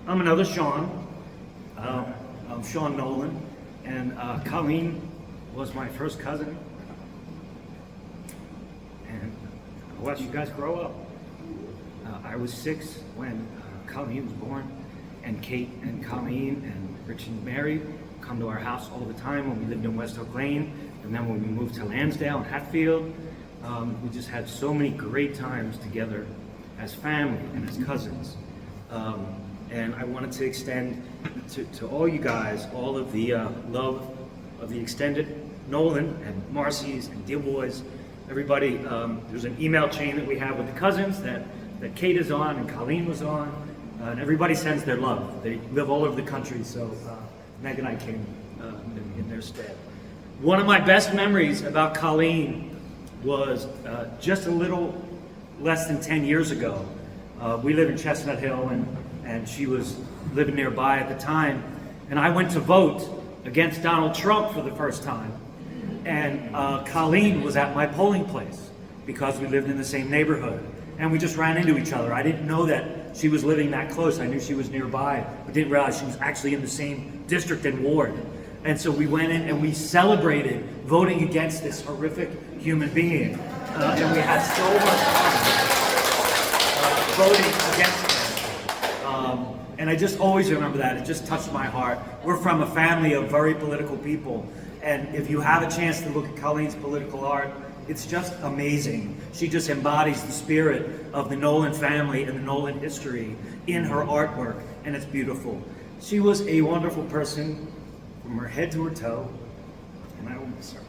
I'm another Sean. I'm Sean Nolan, and Colleen was my first cousin. And I watched you guys grow up. I was 6 when Colleen was born, and Kate and Colleen and Rich and Mary come to our house all the time when we lived in West Oak Lane. And then when we moved to Lansdale and Hatfield, we just had so many great times together as family and as cousins. And I wanted to extend to all you guys all of the love of the extended Nolan and Marcy's and Dear Boys, everybody. There's an email chain that we have with the cousins that Kate is on and Colleen was on, and everybody sends their love. They live all over the country, so Meg and I came in their stead. One of my best memories about Colleen was just a little less than 10 years ago. We live in Chestnut Hill, and she was living nearby at the time. And I went to vote against Donald Trump for the first time. And Colleen was at my polling place because we lived in the same neighborhood. And we just ran into each other. I didn't know that she was living that close. I knew she was nearby, but didn't realize she was actually in the same district and ward. And so we went in and we celebrated voting against this horrific human being. And we had so much fun voting against him. And I just always remember that. It just touched my heart. We're from a family of very political people. And if you have a chance to look at Colleen's political art, it's just amazing. She just embodies the spirit of the Nolan family and the Nolan history in her artwork, and it's beautiful. She was a wonderful person from her head to her toe, and I will miss her.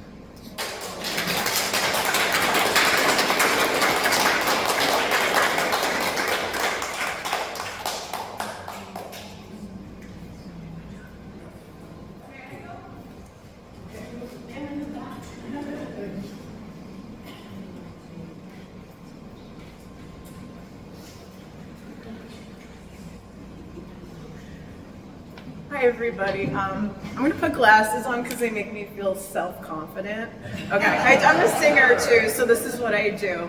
Hi, everybody. I'm going to put glasses on because they make me feel self-confident. Okay, I'm a singer too, so this is what I do.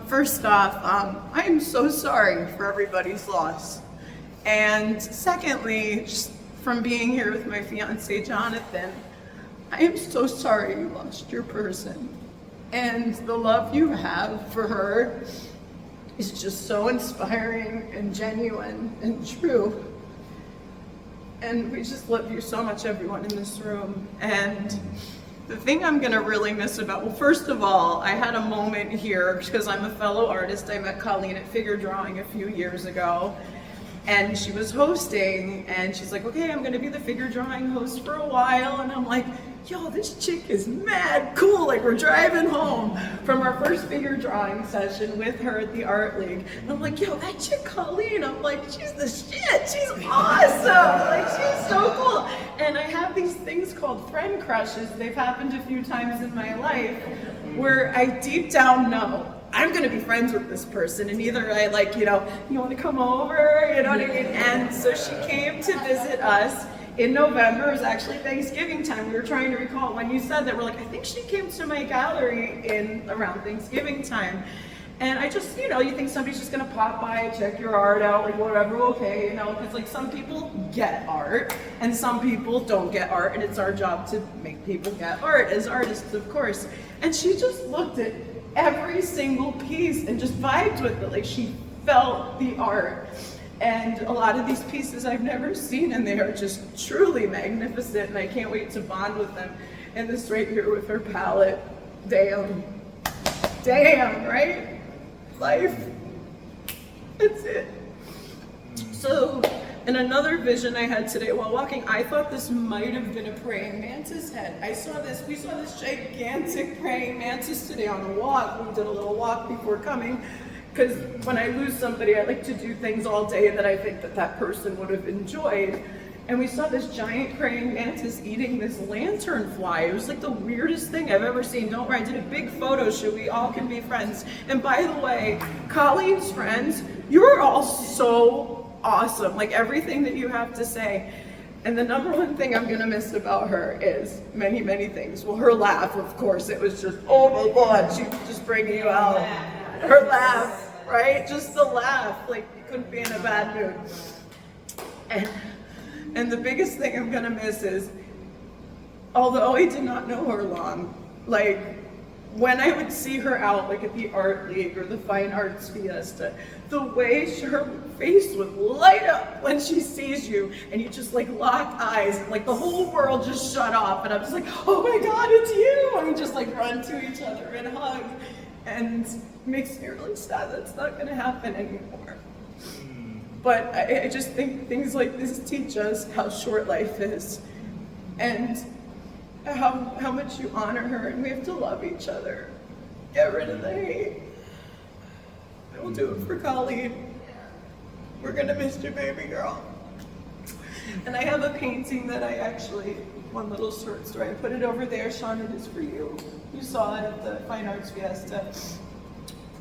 First off, I am so sorry for everybody's loss. And secondly, just from being here with my fiance, Jonathan, I am so sorry you lost your person. And the love you have for her is just so inspiring and genuine and true. And we just love you so much, everyone in this room. And the thing I'm gonna really miss about, well, first of all, I had a moment here because I'm a fellow artist. I met Colleen at Figure Drawing a few years ago. And she was hosting, and she's like, okay, I'm gonna be the figure drawing host for a while. And I'm like, yo, this chick is mad cool. Like, we're driving home from our first figure drawing session with her at the Art League. And I'm like, yo, that chick Colleen, I'm like, she's the shit. She's awesome. Like, she's so cool. And I have these things called friend crushes. They've happened a few times in my life where I deep down know I'm gonna be friends with this person, and either I like, you wanna come over, you know what I mean? And so she came to visit us in November. It was actually Thanksgiving time. We were trying to recall when you said that, we're like, I think she came to my gallery in around Thanksgiving time. And I just, you think somebody's just gonna pop by, check your art out, like whatever, okay, because like some people get art and some people don't get art, and it's our job to make people get art as artists, of course. And she just looked at every single piece and just vibed with it, like she felt the art. And a lot of these pieces I've never seen, and they are just truly magnificent, and I can't wait to bond with them. And this right here with her palette, damn, right? Life, that's it. So, in another vision I had today while walking, I thought this might have been a praying mantis head. We saw this gigantic praying mantis today on a walk. We did a little walk before coming, because when I lose somebody, I like to do things all day that I think that person would have enjoyed. And we saw this giant praying mantis eating this lanternfly. It was like the weirdest thing I've ever seen. Don't worry, I did a big photo shoot. We all can be friends. And by the way, Colleen's friends, you're all so awesome, like everything that you have to say. And the number one thing I'm gonna miss about her is many, many things. Well, her laugh, of course, it was just, oh my God, she was just bringing you out. Her laugh, right? Just the laugh, like you couldn't be in a bad mood. And the biggest thing I'm gonna miss is, although I did not know her long, like when I would see her out, like at the Art League or the Fine Arts Fiesta, the way her face would light up when she sees you, and you just like lock eyes, and like the whole world just shut off, and I'm just like, oh my God, it's you! And we just like run to each other and hug, and it makes me really sad that's not gonna happen anymore. But I just think things like this teach us how short life is, and how much you honor her, and we have to love each other. Get rid of the hate. I will do it for Colleen. We're gonna miss you, baby girl. And I have a painting that one little short story, I put it over there. Sean, it is for you. You saw it at the Fine Arts Fiesta.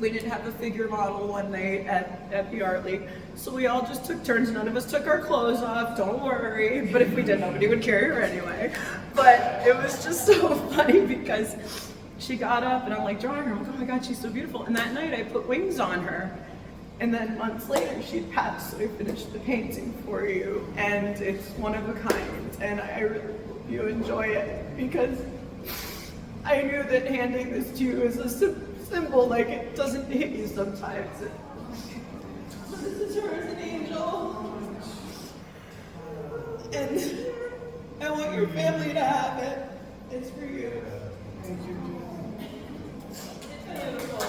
We didn't have a figure model one night at the Art League, so we all just took turns. None of us took our clothes off, don't worry. But if we did, nobody would carry her anyway. But it was just so funny because she got up and I'm like drawing her. I'm like, oh my God, she's so beautiful. And that night I put wings on her. And then months later she passed, so I finished the painting for you. And it's one of a kind. And I really hope you enjoy it, because I knew that handing this to you is a symbol, like it doesn't hit you sometimes. So this is her as an angel. And I want your family to have it. It's for you. Thank you. It's beautiful.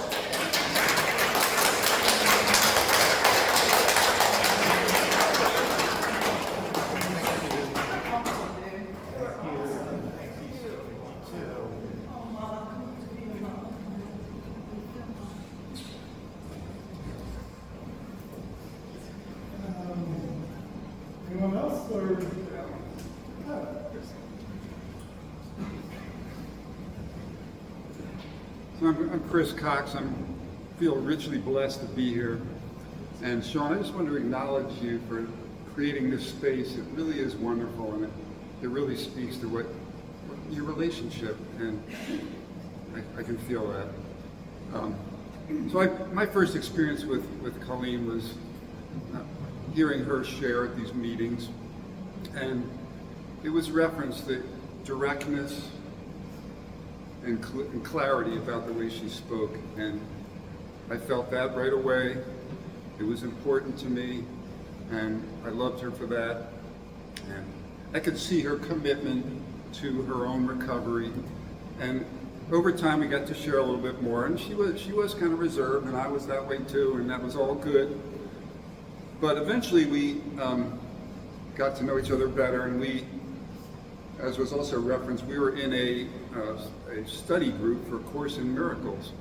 Anyone else? Or So I'm Chris Cox. I feel richly blessed to be here. And Sean, I just want to acknowledge you for creating this space. It really is wonderful, and it really speaks to what your relationship, and I can feel that. My first experience with Colleen was hearing her share at these meetings, and it was referenced that directness and clarity about the way she spoke, and I felt that right away. It was important to me, and I loved her for that. And I could see her commitment to her own recovery, and over time we got to share a little bit more. And she was kind of reserved, and I was that way too, and that was all good. But eventually we got to know each other better, and we, as was also referenced, we were in a study group for A Course in Miracles.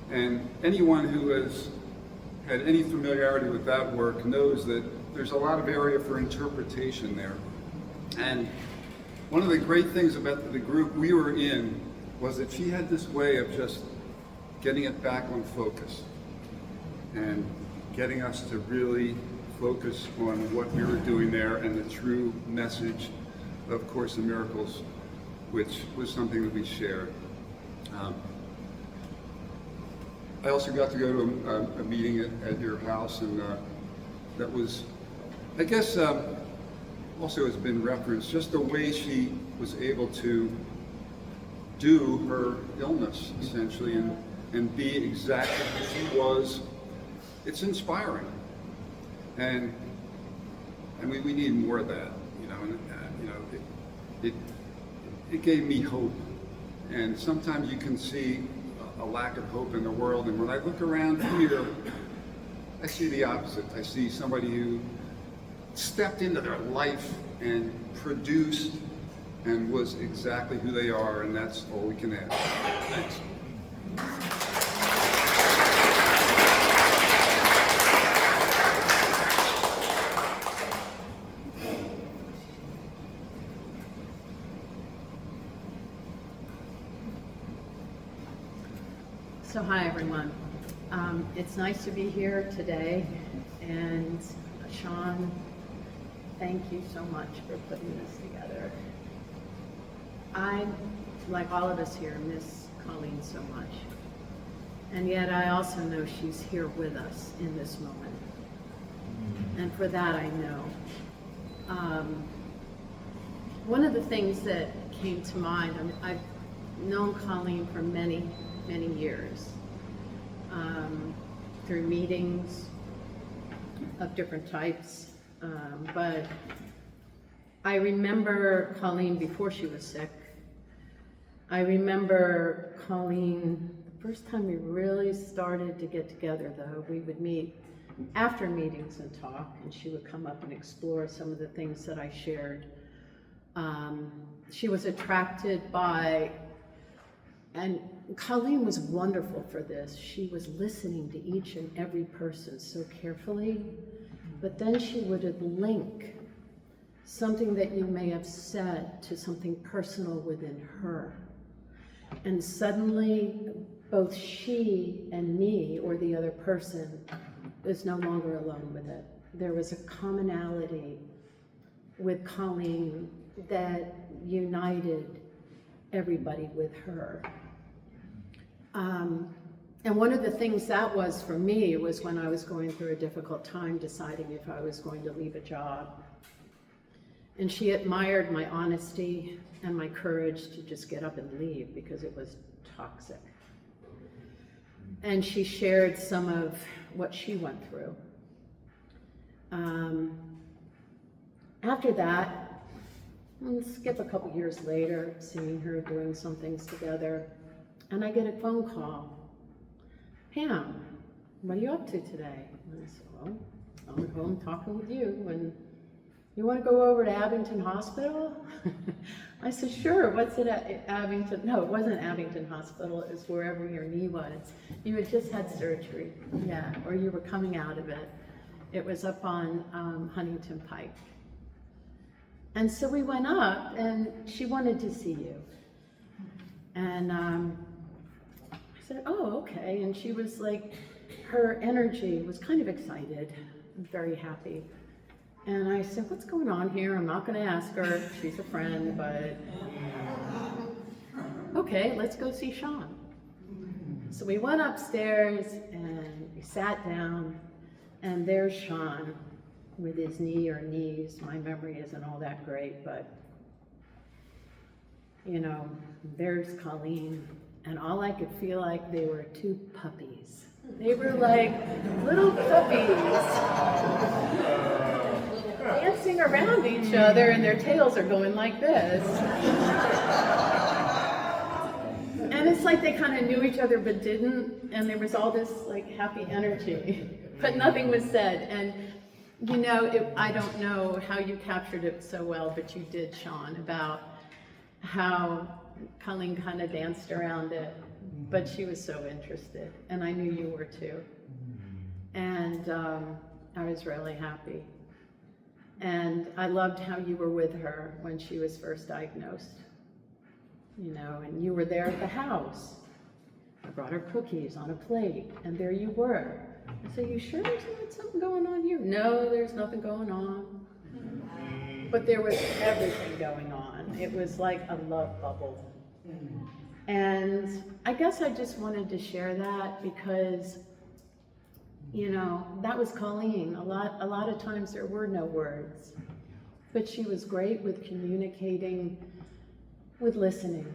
And anyone who has had any familiarity with that work knows that there's a lot of area for interpretation there. And one of the great things about the group we were in was that she had this way of just getting it back on focus and getting us to really focus on what we were doing there and the true message of Course in Miracles, which was something that we shared. I also got to go to a meeting at your house, and that was, I guess, also has been referenced, just the way she was able to do her illness, essentially, and be exactly who she was. It's inspiring. And we need more of that, you know, and it gave me hope. And sometimes you can see a lack of hope in the world, and when I look around here, I see the opposite. I see somebody who stepped into their life and produced and was exactly who they are, and that's all we can ask. Thanks. So hi everyone. It's nice to be here today, and Sean, thank you so much for putting this together. I, like all of us here, miss Colleen so much, and yet I also know she's here with us in this moment, and for that I know. One of the things that came to mind, I've known Colleen for many years, through meetings of different types, but I remember Colleen before she was sick. I remember Colleen, the first time we really started to get together though, we would meet after meetings and talk, and she would come up and explore some of the things that I shared. She was attracted by, and Colleen was wonderful for this. She was listening to each and every person so carefully, but then she would link something that you may have said to something personal within her. And suddenly, both she and me, or the other person, is no longer alone with it. There was a commonality with Colleen that united everybody with her. And one of the things that was for me was when I was going through a difficult time deciding if I was going to leave a job. And she admired my honesty and my courage to just get up and leave because it was toxic. And she shared some of what she went through. After that, let's skip a couple years later, seeing her doing some things together, and I get a phone call. Pam, what are you up to today? And I said, well, I'm at home talking with you, and you want to go over to Abington Hospital? I said, sure, what's it at Abington? No, it wasn't Abington Hospital, it was wherever your knee was. You had just had surgery, yeah, or you were coming out of it. It was up on Huntington Pike. And so we went up, and she wanted to see you. And I said, oh, okay. And she was like, her energy was kind of excited, very happy. And I said, what's going on here? I'm not going to ask her. She's a friend, but okay, let's go see Sean. So we went upstairs and we sat down, and there's Sean with his knee or knees. My memory isn't all that great, but you know, there's Colleen, and all I could feel like they were two puppies. They were like little puppies dancing around each other, and their tails are going like this. And it's like they kind of knew each other but didn't, and there was all this like happy energy, but nothing was said. And you know, I don't know how you captured it so well, but you did, Sean, about how Colleen kind of danced around it, but she was so interested, and I knew you were too. And I was really happy. And I loved how you were with her when she was first diagnosed. You know, and you were there at the house. I brought her cookies on a plate, and there you were. I said, you sure there's not something going on here? No, there's nothing going on. But there was everything going on. It was like a love bubble. And I guess I just wanted to share that because, you know, that was Colleen. A lot of times there were no words, but she was great with communicating, with listening.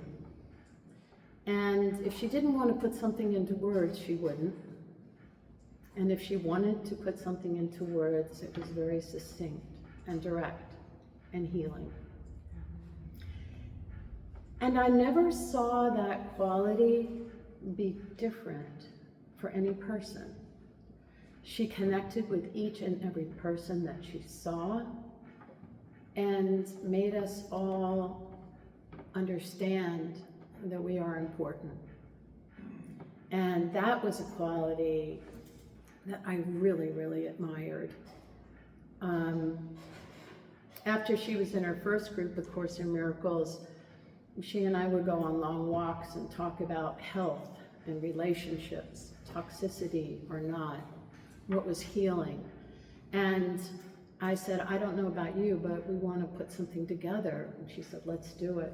And if she didn't want to put something into words, she wouldn't. And if she wanted to put something into words, it was very succinct and direct and healing. And I never saw that quality be different for any person. She connected with each and every person that she saw and made us all understand that we are important. And that was a quality that I really, really admired. After she was in her first group, A Course in Miracles, she and I would go on long walks and talk about health and relationships, toxicity or not, what was healing. And I said, I don't know about you, but we want to put something together. And she said, let's do it.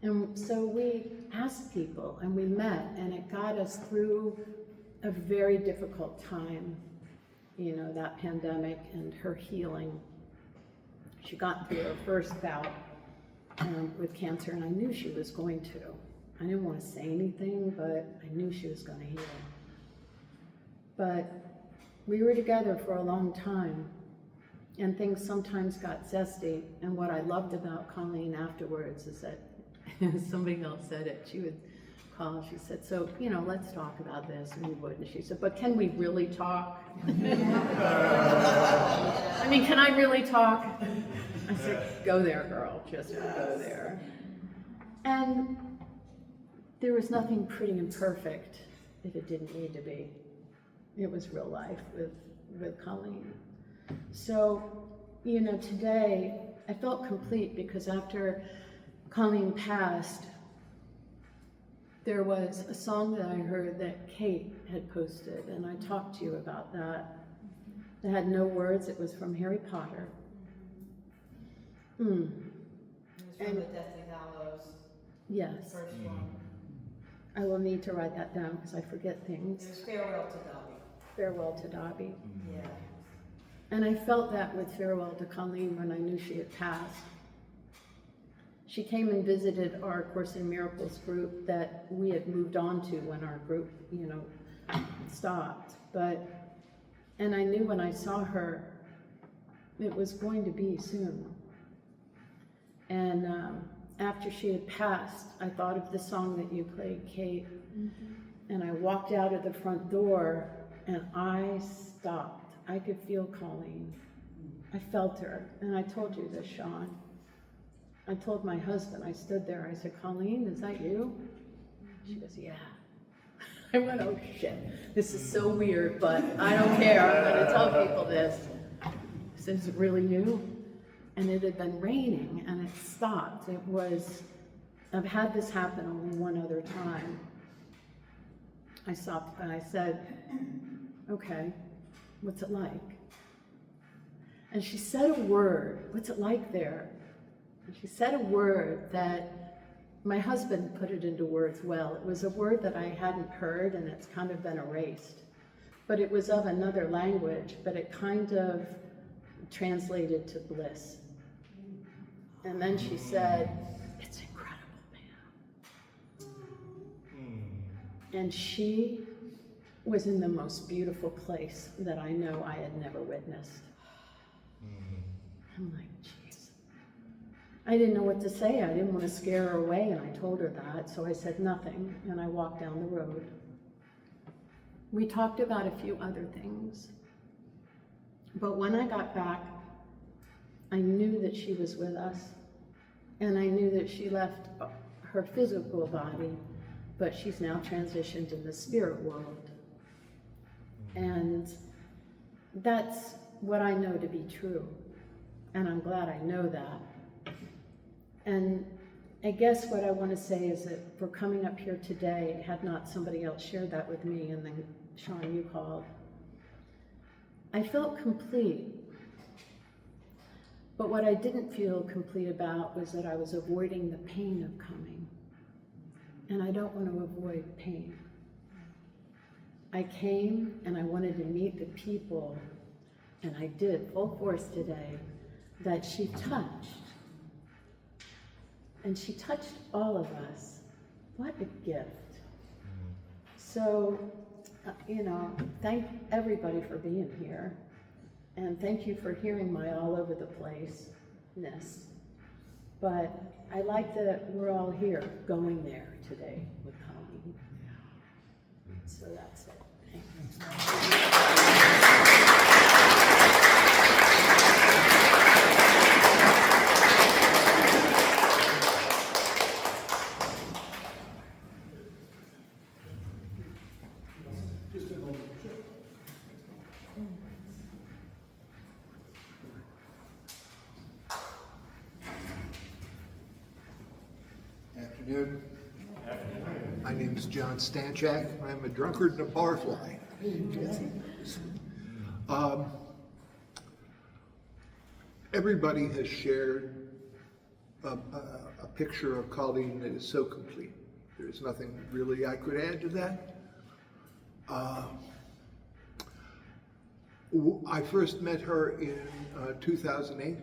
And so we asked people and we met, and it got us through a very difficult time, you know, that pandemic and her healing. She got through her first bout with cancer, and I knew she was going to. I didn't want to say anything, but I knew she was going to heal. But we were together for a long time, and things sometimes got zesty. And what I loved about Colleen afterwards is that somebody else said it. She would call, she said, so, you know, let's talk about this, and we would. And she said, but can we really talk? I mean, can I really talk? I said, go there, girl, just go there. And there was nothing pretty and perfect if it didn't need to be. It was real life with Colleen. So, you know, today I felt complete because after Colleen passed, there was a song that I heard that Kate had posted, and I talked to you about that. It had no words. It was from Harry Potter. It was from the Deathly Hallows. Yes. First one. I will need to write that down because I forget It things. was Farewell to Dobby. Farewell to Dobby. Yeah. And I felt that with Farewell to Colleen when I knew she had passed. She came and visited our Course in Miracles group that we had moved on to when our group, you know, stopped. And I knew when I saw her, it was going to be soon. And after she had passed, I thought of the song that you played, Kate, and I walked out of the front door and I stopped. I could feel Colleen. I felt her, and I told you this, Sean. I told my husband, I stood there, I said, Colleen, is that you? She goes, yeah. I went, oh shit, this is so weird, but I don't care, I'm gonna tell people this. I said, is it really you? And it had been raining, and it stopped. It was, I've had this happen only one other time. I stopped, and I said, okay, what's it like? And she said a word. What's it like there? And she said a word that my husband put it into words well. It was a word that I hadn't heard, and it's kind of been erased. But it was of another language, but it kind of translated to bliss. And then she said, "It's incredible, man." And she was in the most beautiful place that I know I had never witnessed. I'm like, geez. I didn't know what to say. I didn't want to scare her away, and I told her that, so I said nothing, and I walked down the road. We talked about a few other things, but when I got back, I knew that she was with us, and I knew that she left her physical body, but she's now transitioned in the spirit world. And that's what I know to be true, and I'm glad I know that. And I guess what I want to say is that for coming up here today, had not somebody else shared that with me, and then Sean, you called, I felt complete. But what I didn't feel complete about was that I was avoiding the pain of coming. And I don't want to avoid pain. I came and I wanted to meet the people, and I did full force today, that she touched. And she touched all of us. What a gift. So, thank everybody for being here. And thank you for hearing my all over the place-ness. But I like that we're all here going there today with Colleen. So that's it. Thanks. Afternoon. My name is John Stanchak. I'm a drunkard and a barfly. Everybody has shared a picture of Colleen that is so complete. There's nothing really I could add to that. I first met her in 2008,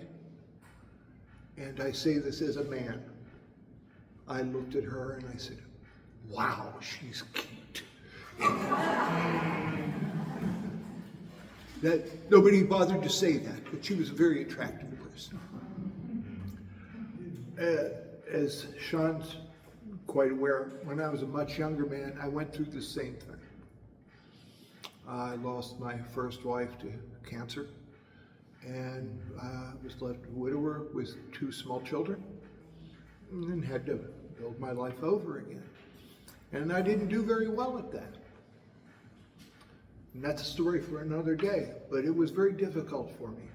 and I say this as a man. I looked at her and I said, wow, she's cute. That nobody bothered to say that, but she was a very attractive person. As Sean's quite aware, when I was a much younger man, I went through the same thing. I lost my first wife to cancer, and I was left a widower with 2 small children, and then had to build my life over again. And I didn't do very well at that. And that's a story for another day, but it was very difficult for me.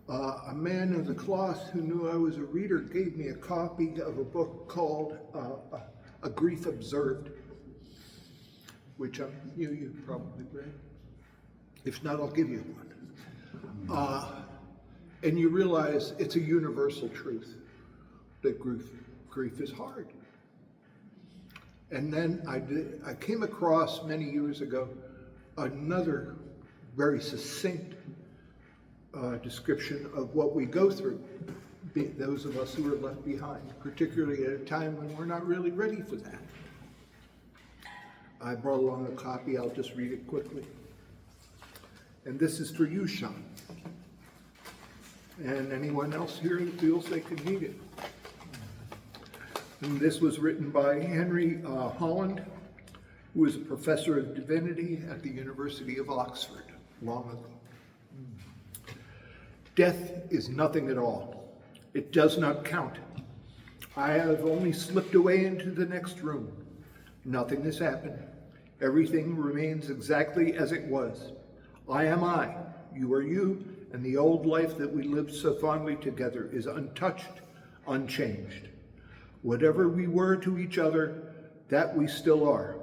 A man of the cloth who knew I was a reader gave me a copy of a book called A Grief Observed, which you probably read. If not, I'll give you one. And you realize it's a universal truth that grief is hard. And then I came across many years ago another very succinct description of what we go through, those of us who are left behind, particularly at a time when we're not really ready for that. I brought along a copy. I'll just read it quickly. And this is for you, Sean, and anyone else here that feels they could need it. And this was written by Henry Holland, who was a professor of divinity at the University of Oxford long ago. Death is nothing at all. It does not count. I have only slipped away into the next room. Nothing has happened. Everything remains exactly as it was. I am I, you are you, and the old life that we lived so fondly together is untouched, unchanged. Whatever we were to each other, that we still are.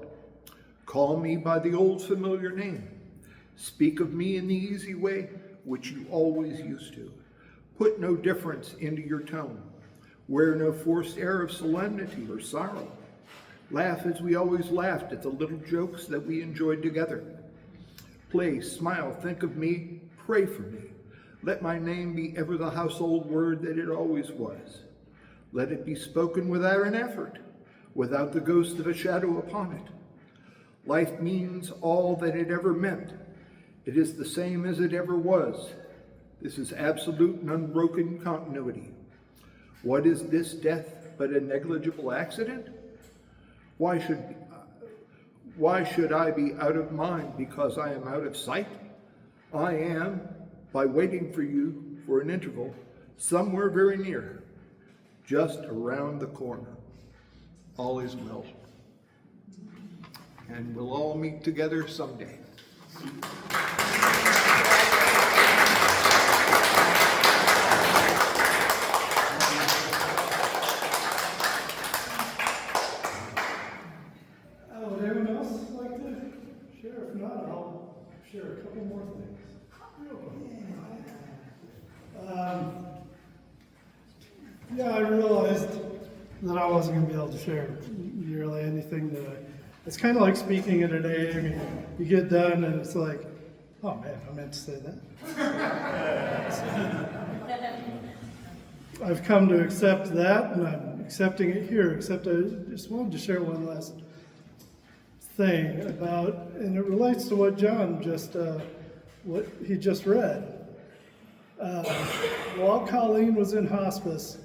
Call me by the old familiar name. Speak of me in the easy way. which you always used to. Put no difference into your tone. Wear no forced air of solemnity or sorrow. Laugh as we always laughed at the little jokes that we enjoyed together. Play, smile, think of me, pray for me. Let my name be ever the household word that it always was. Let it be spoken without an effort, without the ghost of a shadow upon it. Life means all that it ever meant. It is the same as it ever was. This is absolute and unbroken continuity. What is this death but a negligible accident? Why should I be out of mind because I am out of sight? I am, by waiting for you for an interval, somewhere very near, just around the corner. All is well. And we'll all meet together someday. Would anyone else like to share? If not, I'll share a couple more things. Yeah, I realized that I wasn't going to be able to share nearly anything that it's kind of like speaking at an AA meeting. You get done and it's like, oh man, I meant to say that. I've come to accept that, and I'm accepting it here, except I just wanted to share one last thing about, and it relates to what John just, what he just read. While Colleen was in hospice,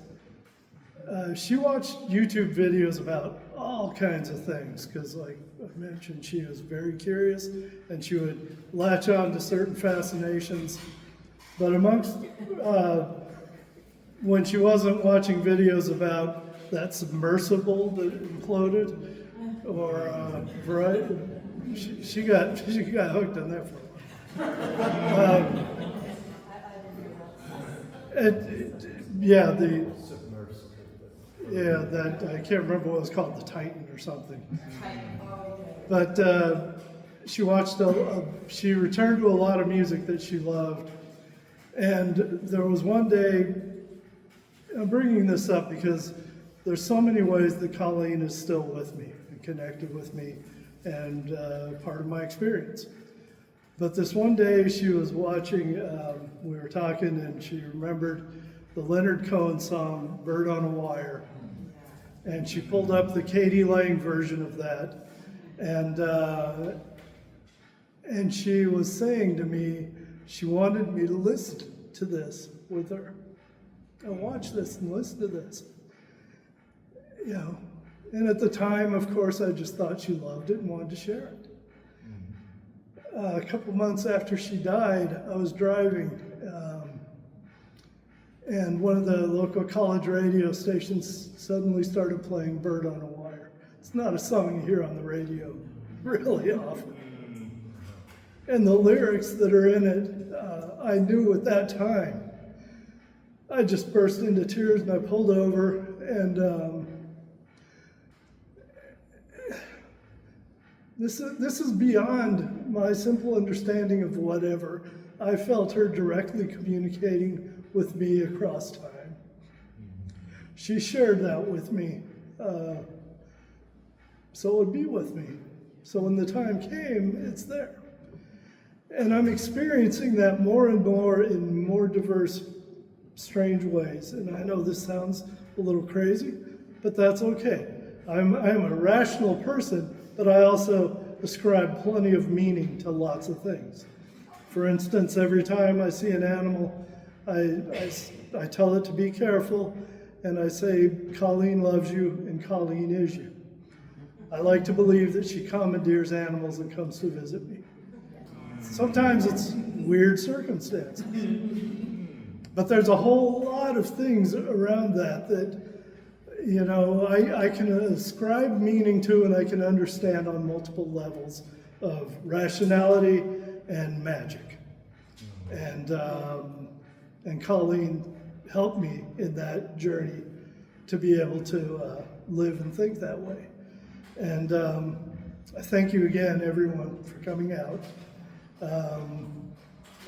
she watched YouTube videos about all kinds of things, because like I mentioned, she was very curious, and she would latch on to certain fascinations. But amongst, when she wasn't watching videos about that submersible that imploded, or variety, she got hooked on that for a while. That I can't remember what it was called, the Titan or something. But she watched she returned to a lot of music that she loved, and there was one day. I'm bringing this up because there's so many ways that Colleen is still with me and connected with me, and part of my experience. But this one day she was watching, we were talking, and she remembered the Leonard Cohen song, Bird on a Wire. And she pulled up the Katie Lang version of that. And she was saying to me, she wanted me to listen to this with her. And watch this and listen to this. You know, and at the time, of course, I just thought she loved it and wanted to share it. A couple months after she died, I was driving, and one of the local college radio stations suddenly started playing Bird on a Wire. It's not a song you hear on the radio really often. And the lyrics that are in it, I knew at that time. I just burst into tears and I pulled over, and this is beyond my simple understanding of whatever. I felt her directly communicating with me across time. She shared that with me, so it would be with me. So when the time came, it's there. And I'm experiencing that more and more in more diverse, strange ways. And I know this sounds a little crazy, but that's okay. I'm a rational person, but I also ascribe plenty of meaning to lots of things. For instance, every time I see an animal, I tell it to be careful, and I say, Colleen loves you, and Colleen is you. I like to believe that she commandeers animals and comes to visit me. Sometimes it's weird circumstances. But there's a whole lot of things around that, you know, I can ascribe meaning to, and I can understand on multiple levels of rationality and magic. And Colleen helped me in that journey to be able to live and think that way. And I thank you again, everyone, for coming out.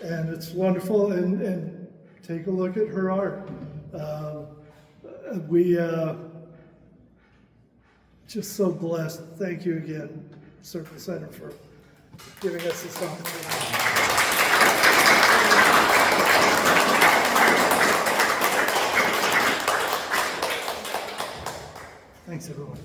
And it's wonderful, and take a look at her art. We just so blessed. Thank you again, Circle Center, for giving us this opportunity. Thanks, everyone.